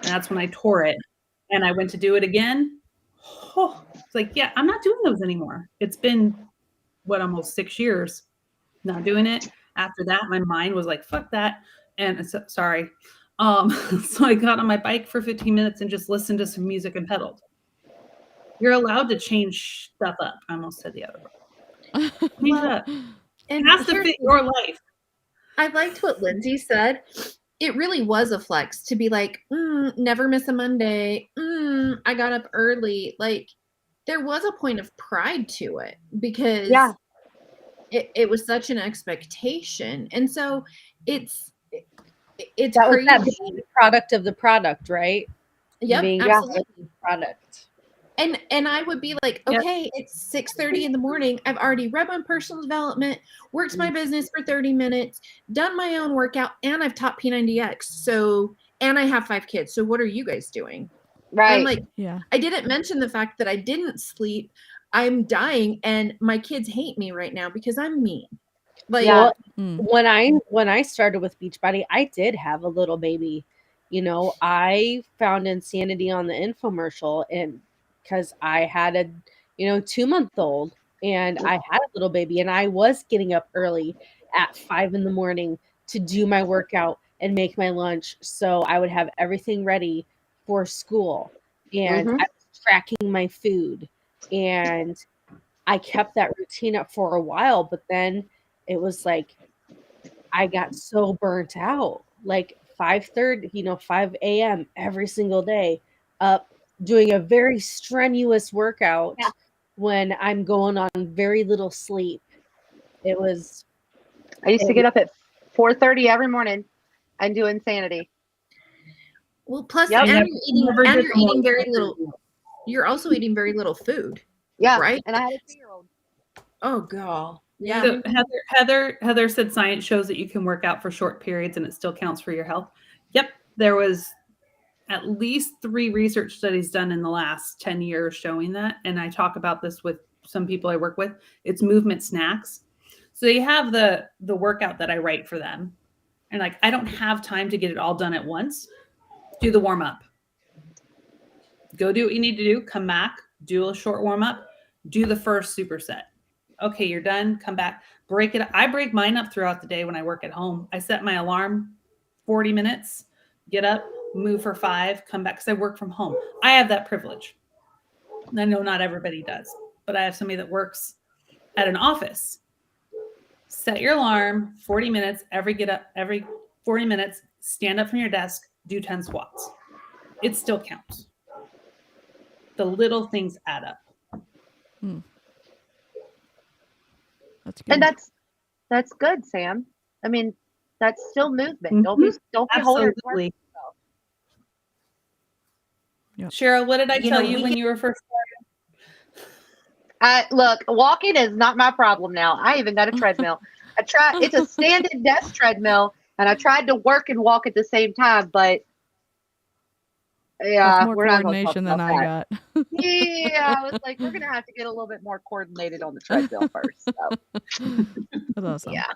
And that's when I tore it. And I went to do it again. Oh, it's like, yeah, I'm not doing those anymore. It's been, almost 6 years not doing it. After that, my mind was like, fuck that. And sorry. So I got on my bike for 15 minutes and just listened to some music and pedaled. You're allowed to change stuff up. I almost said the other word. Change it up. And it has to fit your life. I liked what Lindsay said. It really was a flex to be like, never miss a Monday. I got up early. Like, there was a point of pride to it because it was such an expectation. And so it's that crazy. Was that product of the product, right? Yep, Being absolutely. Product. And I would be like, okay, it's 6:30 in the morning. I've already read my personal development, worked my business for 30 minutes, done my own workout, and I've taught P90X. So, and I have 5 kids. So what are you guys doing? Right. And I'm like, I didn't mention the fact that I didn't sleep. I'm dying, and my kids hate me right now because I'm mean. Like, when I started with Beachbody, I did have a little baby. I found insanity on the infomercial, and because I had a 2-month-old and I had a little baby, and I was getting up early at 5 in the morning to do my workout and make my lunch so I would have everything ready for school. And I was tracking my food, and I kept that routine up for a while, but then it was like I got so burnt out. Like 5:30, 5 a.m. every single day, up doing a very strenuous workout when I'm going on very little sleep. I used to get up at 4:30 every morning and do insanity. Well, plus, and you're eating very little. You're also eating very little food. Yeah, right. And I had a 2-year-old. Oh, God. Yeah. So Heather said science shows that you can work out for short periods and it still counts for your health. Yep, there was at least 3 research studies done in the last 10 years showing that. And I talk about this with some people I work with. It's movement snacks. So they have the workout that I write for them. And like, I don't have time to get it all done at once. Do the warm up. Go do what you need to do. Come back, do a short warm up, do the first superset. Okay, you're done. Come back, break it. I break mine up throughout the day when I work at home. I set my alarm 40 minutes, get up, move for 5, come back because I work from home. I have that privilege. I know not everybody does, but I have somebody that works at an office. Set your alarm 40 minutes, get up every 40 minutes, stand up from your desk, do 10 squats. It still counts. The little things add up. That's good. And that's good, Sam. I mean, that's still movement. Don't be holding Absolutely. Yep. Cheryl, what did I tell you when you were first started? Look, walking is not my problem now. I even got a treadmill. It's a standing desk treadmill, and I tried to work and walk at the same time, but that's more coordination than I got. Yeah, I was like, we're gonna have to get a little bit more coordinated on the treadmill first. So. That's awesome. Yeah.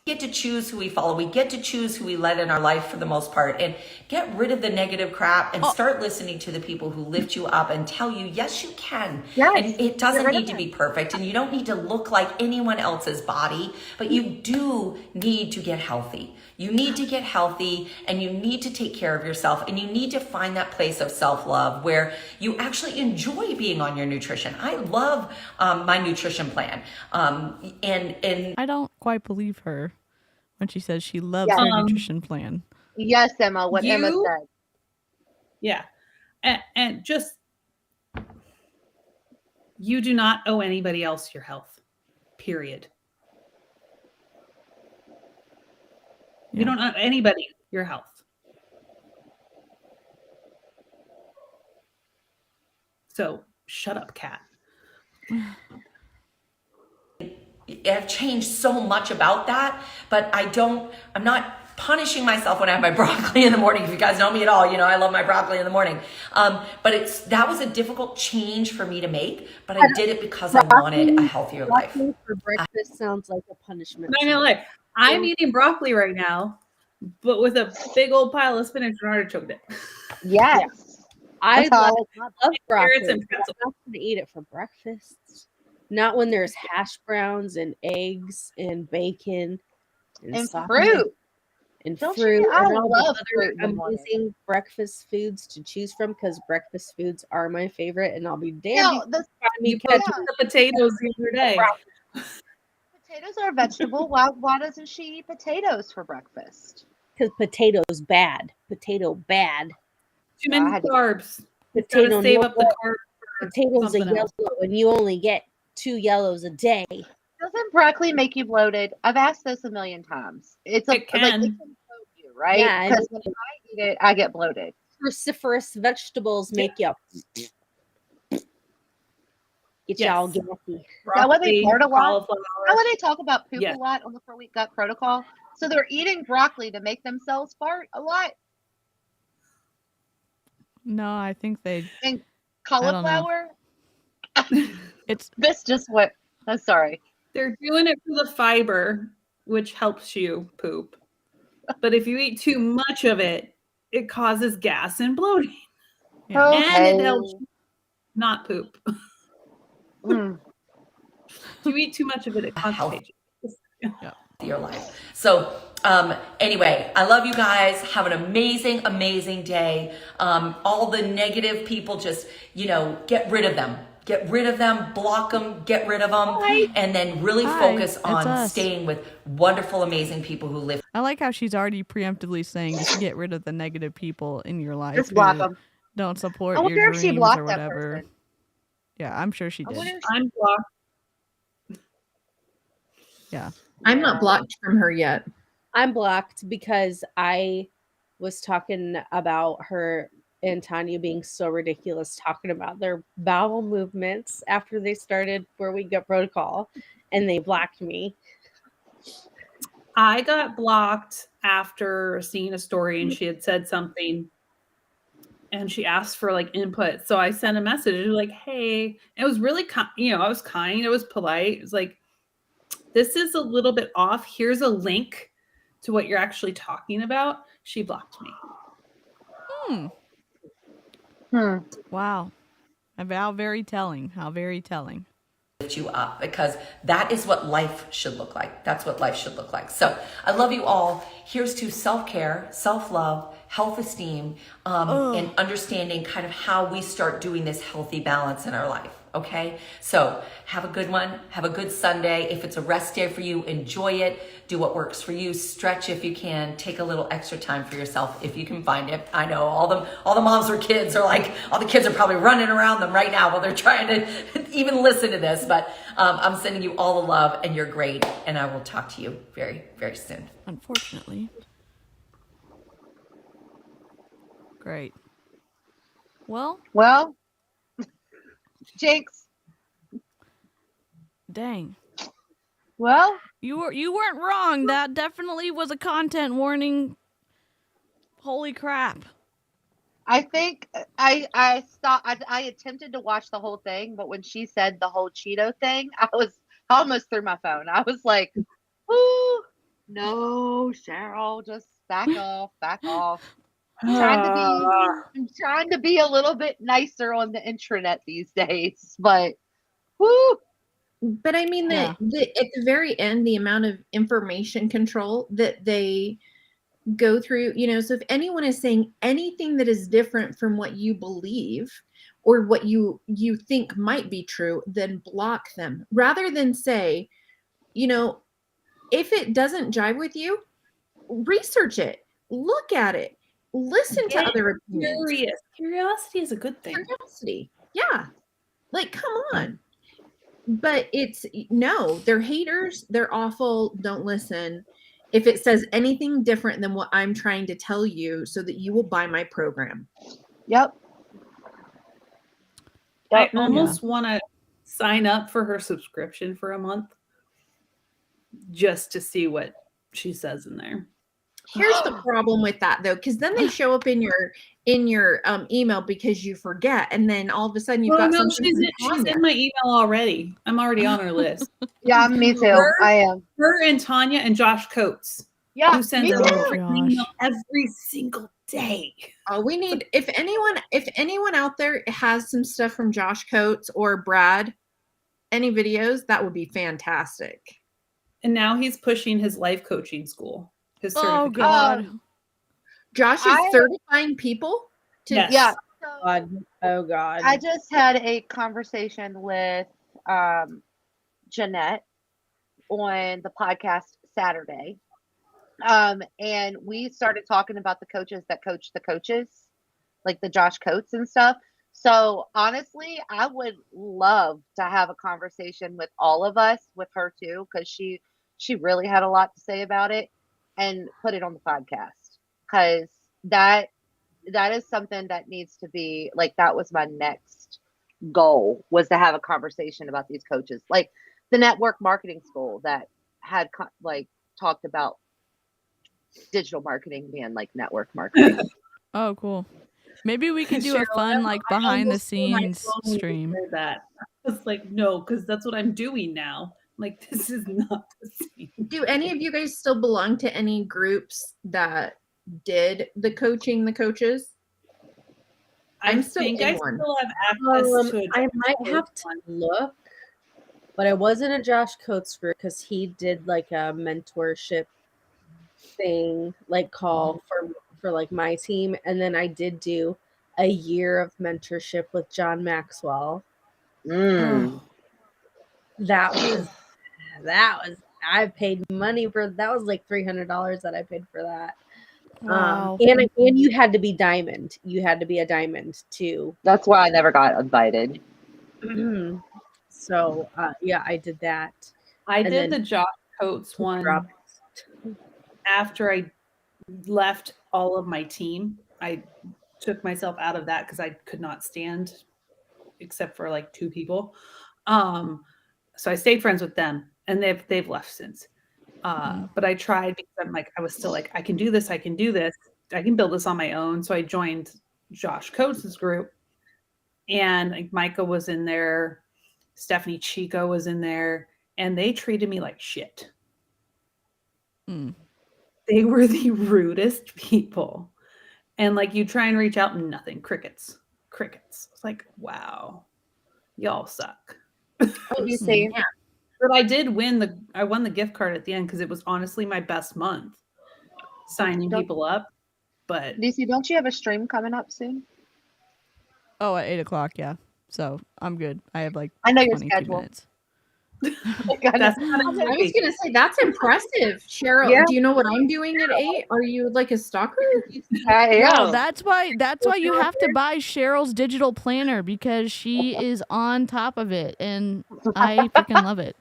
We get to choose who we follow. We get to choose who we let in our life for the most part, and get rid of the negative crap and start listening to the people who lift you up and tell you, yes, you can. Yes, and it doesn't need to be perfect, and you don't need to look like anyone else's body, but you do need to get healthy. You need to get healthy, and you need to take care of yourself, and you need to find that place of self-love where you actually enjoy being on your nutrition. I love my nutrition plan. And I don't quite believe her when she says she loves her nutrition plan. Yes, Emma, what Emma said. Yeah. And just, you do not owe anybody else your health, period. You don't owe anybody your health. So shut up, Kat. I've changed so much about that, but I'm not punishing myself when I have my broccoli in the morning. If you guys know me at all, you know I love my broccoli in the morning. But that was a difficult change for me to make, but I did it because I wanted a healthier life. Broccoli for breakfast sounds like a punishment. I'm not gonna lie. I'm eating broccoli right now, but with a big old pile of spinach and artichoke dip. Yes. I love broccoli. Carrots and but pretzels. I'm not going to eat it for breakfast. Not when there's hash browns and eggs and bacon And sausage fruit. and Don't fruit. you? I and all the love other fruit in the morning. amazing breakfast foods to choose from, because breakfast foods are my favorite, and I'll be damned No, if you the find me You put catching the potatoes the other day. potatoes are a vegetable. Why doesn't she eat potatoes for breakfast? because potatoes bad. Potato bad. Too many I had to- carbs. Potato Gotta save up the carbs for Potatoes are something else. yellow, and you only get 2 yellows a day. Doesn't broccoli make you bloated? I've asked this a million times. It Like it can. can bloat you, right? Yeah, I Because when I eat it, I get bloated. Cruciferous vegetables make you get you all Yes. gassy. Is that what they Broccoli, flirt a lot? cauliflower. How would they talk about poop Yes. a lot on the 4-week gut protocol? So they're eating broccoli to make themselves fart a lot, No, I think they. and don't know. cauliflower. It's This just went. I'm sorry. They're doing it for the fiber, which helps you poop. But if you eat too much of it, it causes gas and bloating. yeah. And it helps you not poop. Mm. If you eat too much of it, it constipates you. Your life. So anyway, I love you guys. Have an amazing, amazing day. All the negative people, just, get rid of them. Get rid of them, block them, get rid of them, and then really Hi, focus it's on us. staying with wonderful, amazing people who live. I like how she's already preemptively saying just get rid of the negative people in your life. Just block who them. Don't support I wonder your if she dreams blocked or that whatever. person. Yeah, I'm sure she I did. wonder if I'm blocked. Yeah. I'm not blocked from her yet. I'm blocked because I was talking about her and Tanya being so ridiculous, talking about their bowel movements after they started 4-week gut protocol, and they blocked me. I got blocked after seeing a story and she had said something and she asked for input. So I sent a message like, hey, it was really, I was kind, it was polite. It was like, this is a little bit off. Here's a link to what you're actually talking about. She blocked me. Wow. How very telling. How very telling. Lift you up, because that is what life should look like. That's what life should look like. So I love you all. Here's to self-care, self-love, health esteem, and understanding kind of how we start doing this healthy balance in our life. Okay, so have a good one. Have a good Sunday. If it's a rest day for you, enjoy it. Do what works for you. Stretch if you can. Take a little extra time for yourself if you can find it. I know all the moms or kids are all the kids are probably running around them right now while they're trying to even listen to this. But I'm sending you all the love, and you're great. And I will talk to you very, very soon. Unfortunately. Great. Well, Jinx. dang. Well, You weren't wrong. That definitely was a content warning. Holy crap. I think I stopped. I attempted to watch the whole thing, but when she said the whole Cheeto thing, I almost threw my phone. I was like, "Ooh, no, Cheryl, just back off, back off." I'm trying to be a little bit nicer on the intranet these days, but whoo. But I mean, Yeah. at the very end, the amount of information control that they go through, so if anyone is saying anything that is different from what you believe or what you think might be true, then block them rather than say, if it doesn't jive with you, research it, look at it, listen to Get other opinions. curious. Curiosity is a good thing. Curiosity. Yeah. Like, come on. But no, they're haters. They're awful. Don't listen. If it says anything different than what I'm trying to tell you so that you will buy my program. Yep. I almost want to sign up for her subscription for a month just to see what she says in there. Here's the problem with that though, because then they show up in your email because you forget, and then all of a sudden you've got something. She's in my email already. I'm already on her list. Yeah, me too. I am. Her and Tanya and Josh Coates. Yeah, who sends me out too. an email every single day. Oh, we need if anyone out there has some stuff from Josh Coates or Brad, any videos, that would be fantastic. And now he's pushing his life coaching school. His Oh certification. God. Josh is certifying people to Yes. Yeah. God. Oh God. I just had a conversation with Jeanette on the podcast Saturday. And we started talking about the coaches that coach the coaches, like the Josh Coates and stuff. So honestly, I would love to have a conversation with all of us, with her too, because she really had a lot to say about it, and put it on the podcast, because that is something that needs to be like, that was my next goal, was to have a conversation about these coaches, like the network marketing school that had like talked about digital marketing being like network marketing. Oh, cool. Maybe we could do a fun like behind the scenes stream. That I was like, no, because that's what I'm doing now. Like, this is not the same. Do any of you guys still belong to any groups that did the coaching, the coaches? I'm still think in I one. still have access to I might have to look, but I was in a Josh Coates group because he did like a mentorship thing, like call for like my team, and then I did do a year of mentorship with John Maxwell. Mm. That was I paid money for that. Was like $300 that I paid for that. Wow. And you had to be diamond. You had to be a diamond too. That's why I never got invited. So yeah, I did that. I And did then the Josh Coates one after I left all of my team. I took myself out of that because I could not stand except for like 2 people. So I stayed friends with them, and they've left since. But I tried because I was still like, I can do this, I can build this on my own. So I joined Josh Coates' group, and like Micah was in there, Stephanie Chico was in there, and they treated me like shit. They were the rudest people. And like, you try and reach out, nothing, crickets. It's like, wow, y'all suck. You see, But I won the gift card at the end because it was honestly my best month signing people up. But DC, don't you have a stream coming up soon? Oh, at 8:00, yeah. So I'm good. I have like I know your 22 schedule. minutes. that's not I was gonna say that's impressive, Cheryl. Yeah. Do you know what I'm doing at 8? Are you like a stalker? I No, am. that's why you have to buy Cheryl's digital planner, because she is on top of it, and I freaking love it.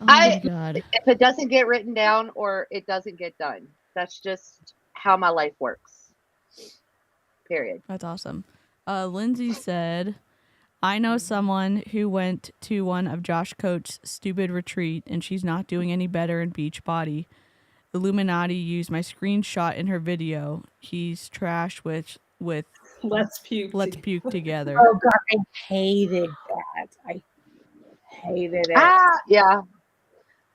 Oh my God. If it doesn't get written down, or it doesn't get done, that's just how my life works. Period. That's awesome. Lindsay said, I know someone who went to one of Josh Coates' stupid retreat, and she's not doing any better in Beachbody. Illuminati used my screenshot in her video. He's trash with let's puke together. Oh God, I hated that. I hated it. Yeah.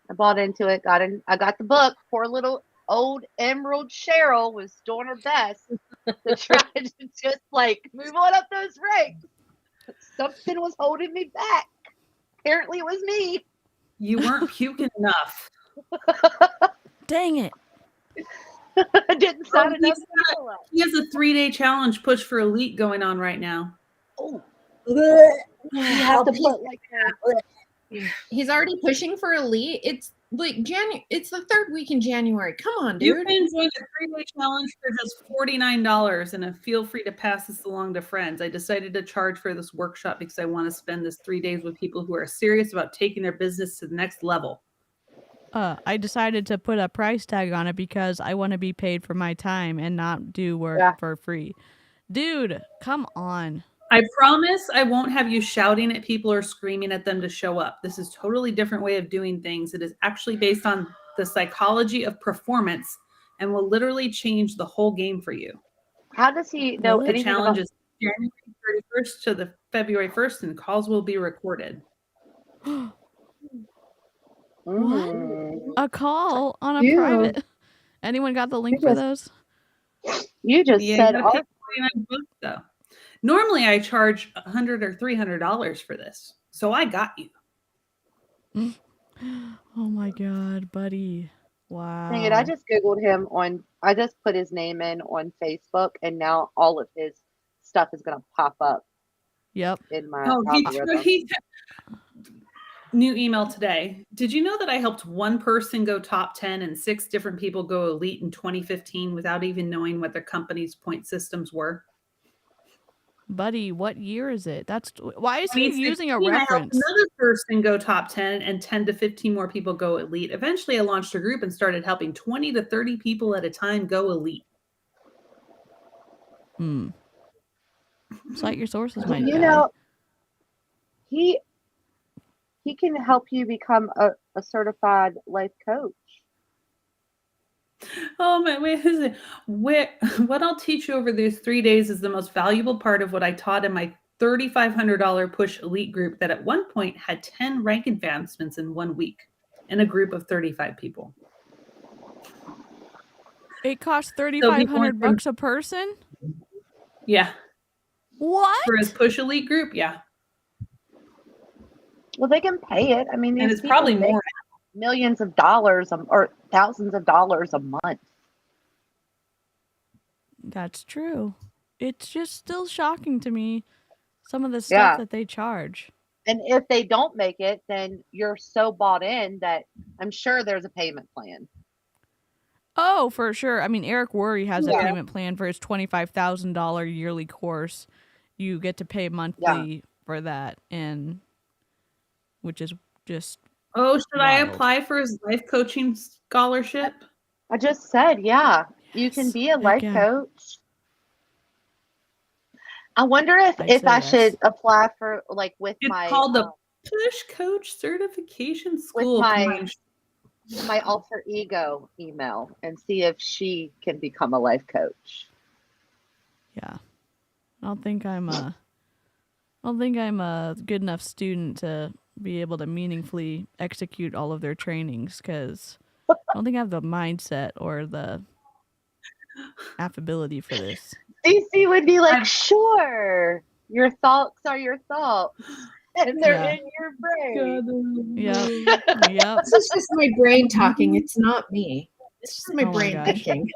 I bought into it. I got the book. Poor little old Emerald Cheryl was doing her best to try to just like move on up those ranks. Something was holding me back. Apparently it was me. You weren't puking enough. Dang it. I didn't sign enough people up. He has a 3-day challenge push for elite going on right now. Oh, You have to put like that. He's already pushing for elite. Like it's the third week in January. Come on, You dude. can join the 3-day challenge for just $49, and feel free to pass this along to friends. I decided to charge for this workshop because I want to spend this 3 days with people who are serious about taking their business to the next level. I decided to put a price tag on it because I want to be paid for my time and not do work Yeah. for free. Dude, come on. I promise I won't have you shouting at people or screaming at them to show up. This is a totally different way of doing things. It is actually based on the psychology of performance and will literally change the whole game for you. How does he know Really? The anything challenge about? is January 31st to the February 1st, and calls will be recorded. Mm. A call on a You- private. Anyone got the link for those? You just Yeah, said you gotta pay $49 though. Normally I charge $100 or $300 for this. So I got you. Oh my god, buddy. Wow. Dang it, I just Googled him I just put his name in on Facebook, and now all of his stuff is going to pop up Yep. in my Oh, algorithm. New email today. Did you know that I helped one person go top 10 and 6 different people go elite in 2015 without even knowing what their company's point systems were? Buddy, what year is it? Why is he using a 2016, I helped reference? another person go top 10 and 10 to 15 more people go elite. Eventually, I launched a group and started helping 20 to 30 people at a time go elite. Cite your sources, my You guy. know, he can help you become a certified life coach. Oh man, what I'll teach you over these 3 days is the most valuable part of what I taught in my $3,500 push elite group that at one point had 10 rank advancements in 1 week in a group of 35 people. It costs $3,500 a person? Yeah. What? For his push elite group, yeah. Well, they can pay it. I mean, And these it's probably people make more. millions of dollars or thousands of dollars a month. That's true. It's just still shocking to me, some of the stuff that they charge. And if they don't make it, then you're so bought in that I'm sure there's a payment plan. Oh, for sure. I mean, Eric Worre has a Yeah. payment plan for his $25,000 yearly course. You get to pay monthly for that, and which is just Oh, should I wild. apply for his life coaching scholarship? I just said, yeah, you can Yes. be a Heck life yeah. coach. I wonder if I'd if say I yes. should apply for with It's my called the Push Coach Certification with School. my alter ego email and see if she can become a life coach. Yeah. I don't think I'm a good enough student to be able to meaningfully execute all of their trainings because I don't think I have the mindset or the affability for this. CC would be like, sure, your thoughts are your thoughts, and they're Yeah. in your brain. Yep. This is just my brain talking. It's not me. It's just my Oh my brain gosh. thinking.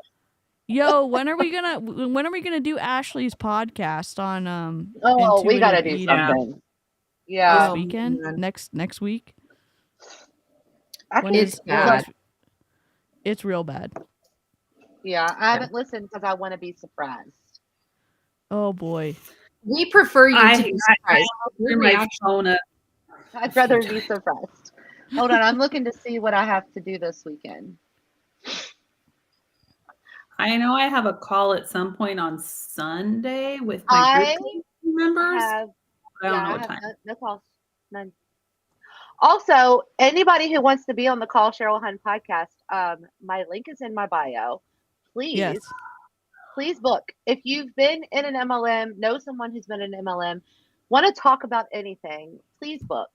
Yo, when are we gonna do Ashley's podcast on Oh, we gotta do intuitive eating? something. Yeah, This weekend? man. Next week? I When can. It's bad. It's real bad. Yeah, I haven't listened because I want to be surprised. Oh boy. We prefer you to be surprised. Your Turn my reaction- phone up. I'd rather be surprised. Hold on, I'm looking to see what I have to do this weekend. I know I have a call at some point on Sunday with my group members. I I don't know what time. no calls. None. Also, anybody who wants to be on the Call Cheryl Hunt podcast, my link is in my bio. Please, Yes. please book. If you've been in an MLM, know someone who's been in an MLM, want to talk about anything, please book.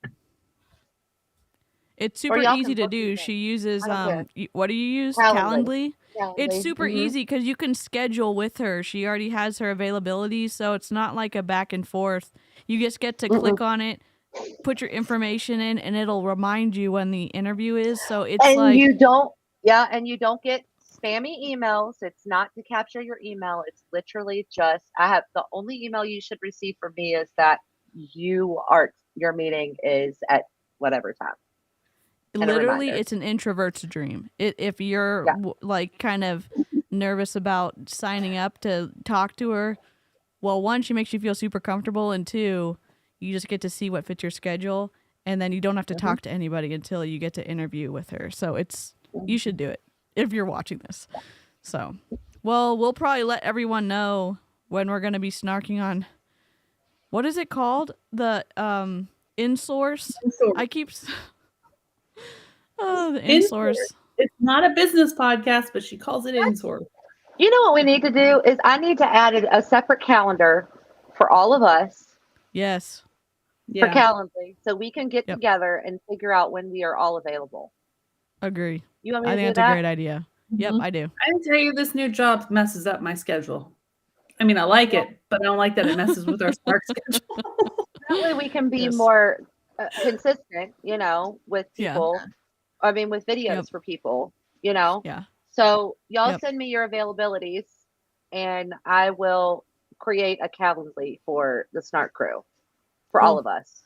It's super y'all easy can to book do. me She uses I don't what do you use? Calendly. Calendly? It's super Mhm. easy because you can schedule with her. She already has her availability, so it's not like a back and forth. You just get to click on it, put your information in, and it'll remind you when the interview is. So it's And you don't get spammy emails. It's not to capture your email. It's literally just the only email you should receive from me is that your meeting is at whatever time. and a literally, reminder. it's an introvert's dream. If you're Yeah. like kind of nervous about signing up to talk to her, well, one, she makes you feel super comfortable, and two, you just get to see what fits your schedule, and then you don't have to talk to anybody until you get to interview with her. So you should do it if you're watching this. So, well, we'll probably let everyone know when we're going to be snarking on, what is it called? The in-source? I keep... Oh, the in-source. It's not a business podcast, but she calls it in-source. You know what we need to do is I need to add a separate calendar for all of us Yes. for Calendly, so we can get Yep. together and figure out when we are all available. Agree. You want me I to think do that's that? a great idea. Yep, I do. I can tell you this new job messes up my schedule. I mean, I like it, but I don't like that it messes with our Snark schedule. That way we can be Yes. more consistent, you know, with Yeah. people. I mean, with videos Yep. for people, you know. Yeah. So y'all Yep. send me your availabilities, and I will create a Calendly for the Snark crew, for all Cool. of us.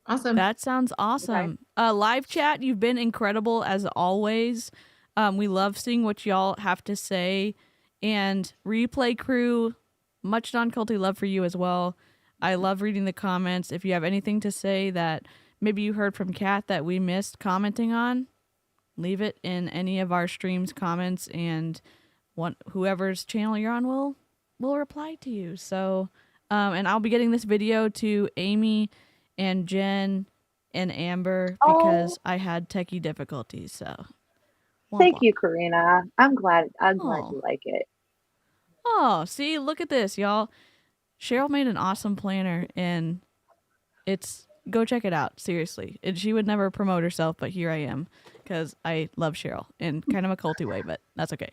Awesome. That sounds awesome. Live chat, you've been incredible as always. We love seeing what y'all have to say. And replay crew, much non-culty love for you as well. I love reading the comments. If you have anything to say that maybe you heard from Kat that we missed commenting on, leave it in any of our streams comments, and whoever's channel you're on will reply to you. So, and I'll be getting this video to Amy and Jen and Amber because I had techie difficulties. So, womp Thank womp. you, Karina. I'm glad Oh. you like it. Oh, see, look at this, y'all. Cheryl made an awesome planner, and go check it out, seriously. She would never promote herself, but here I am because I love Cheryl in kind of a culty way, but that's okay.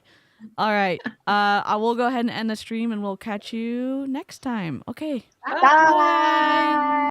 All right. I will go ahead and end the stream, and we'll catch you next time. Okay. Bye.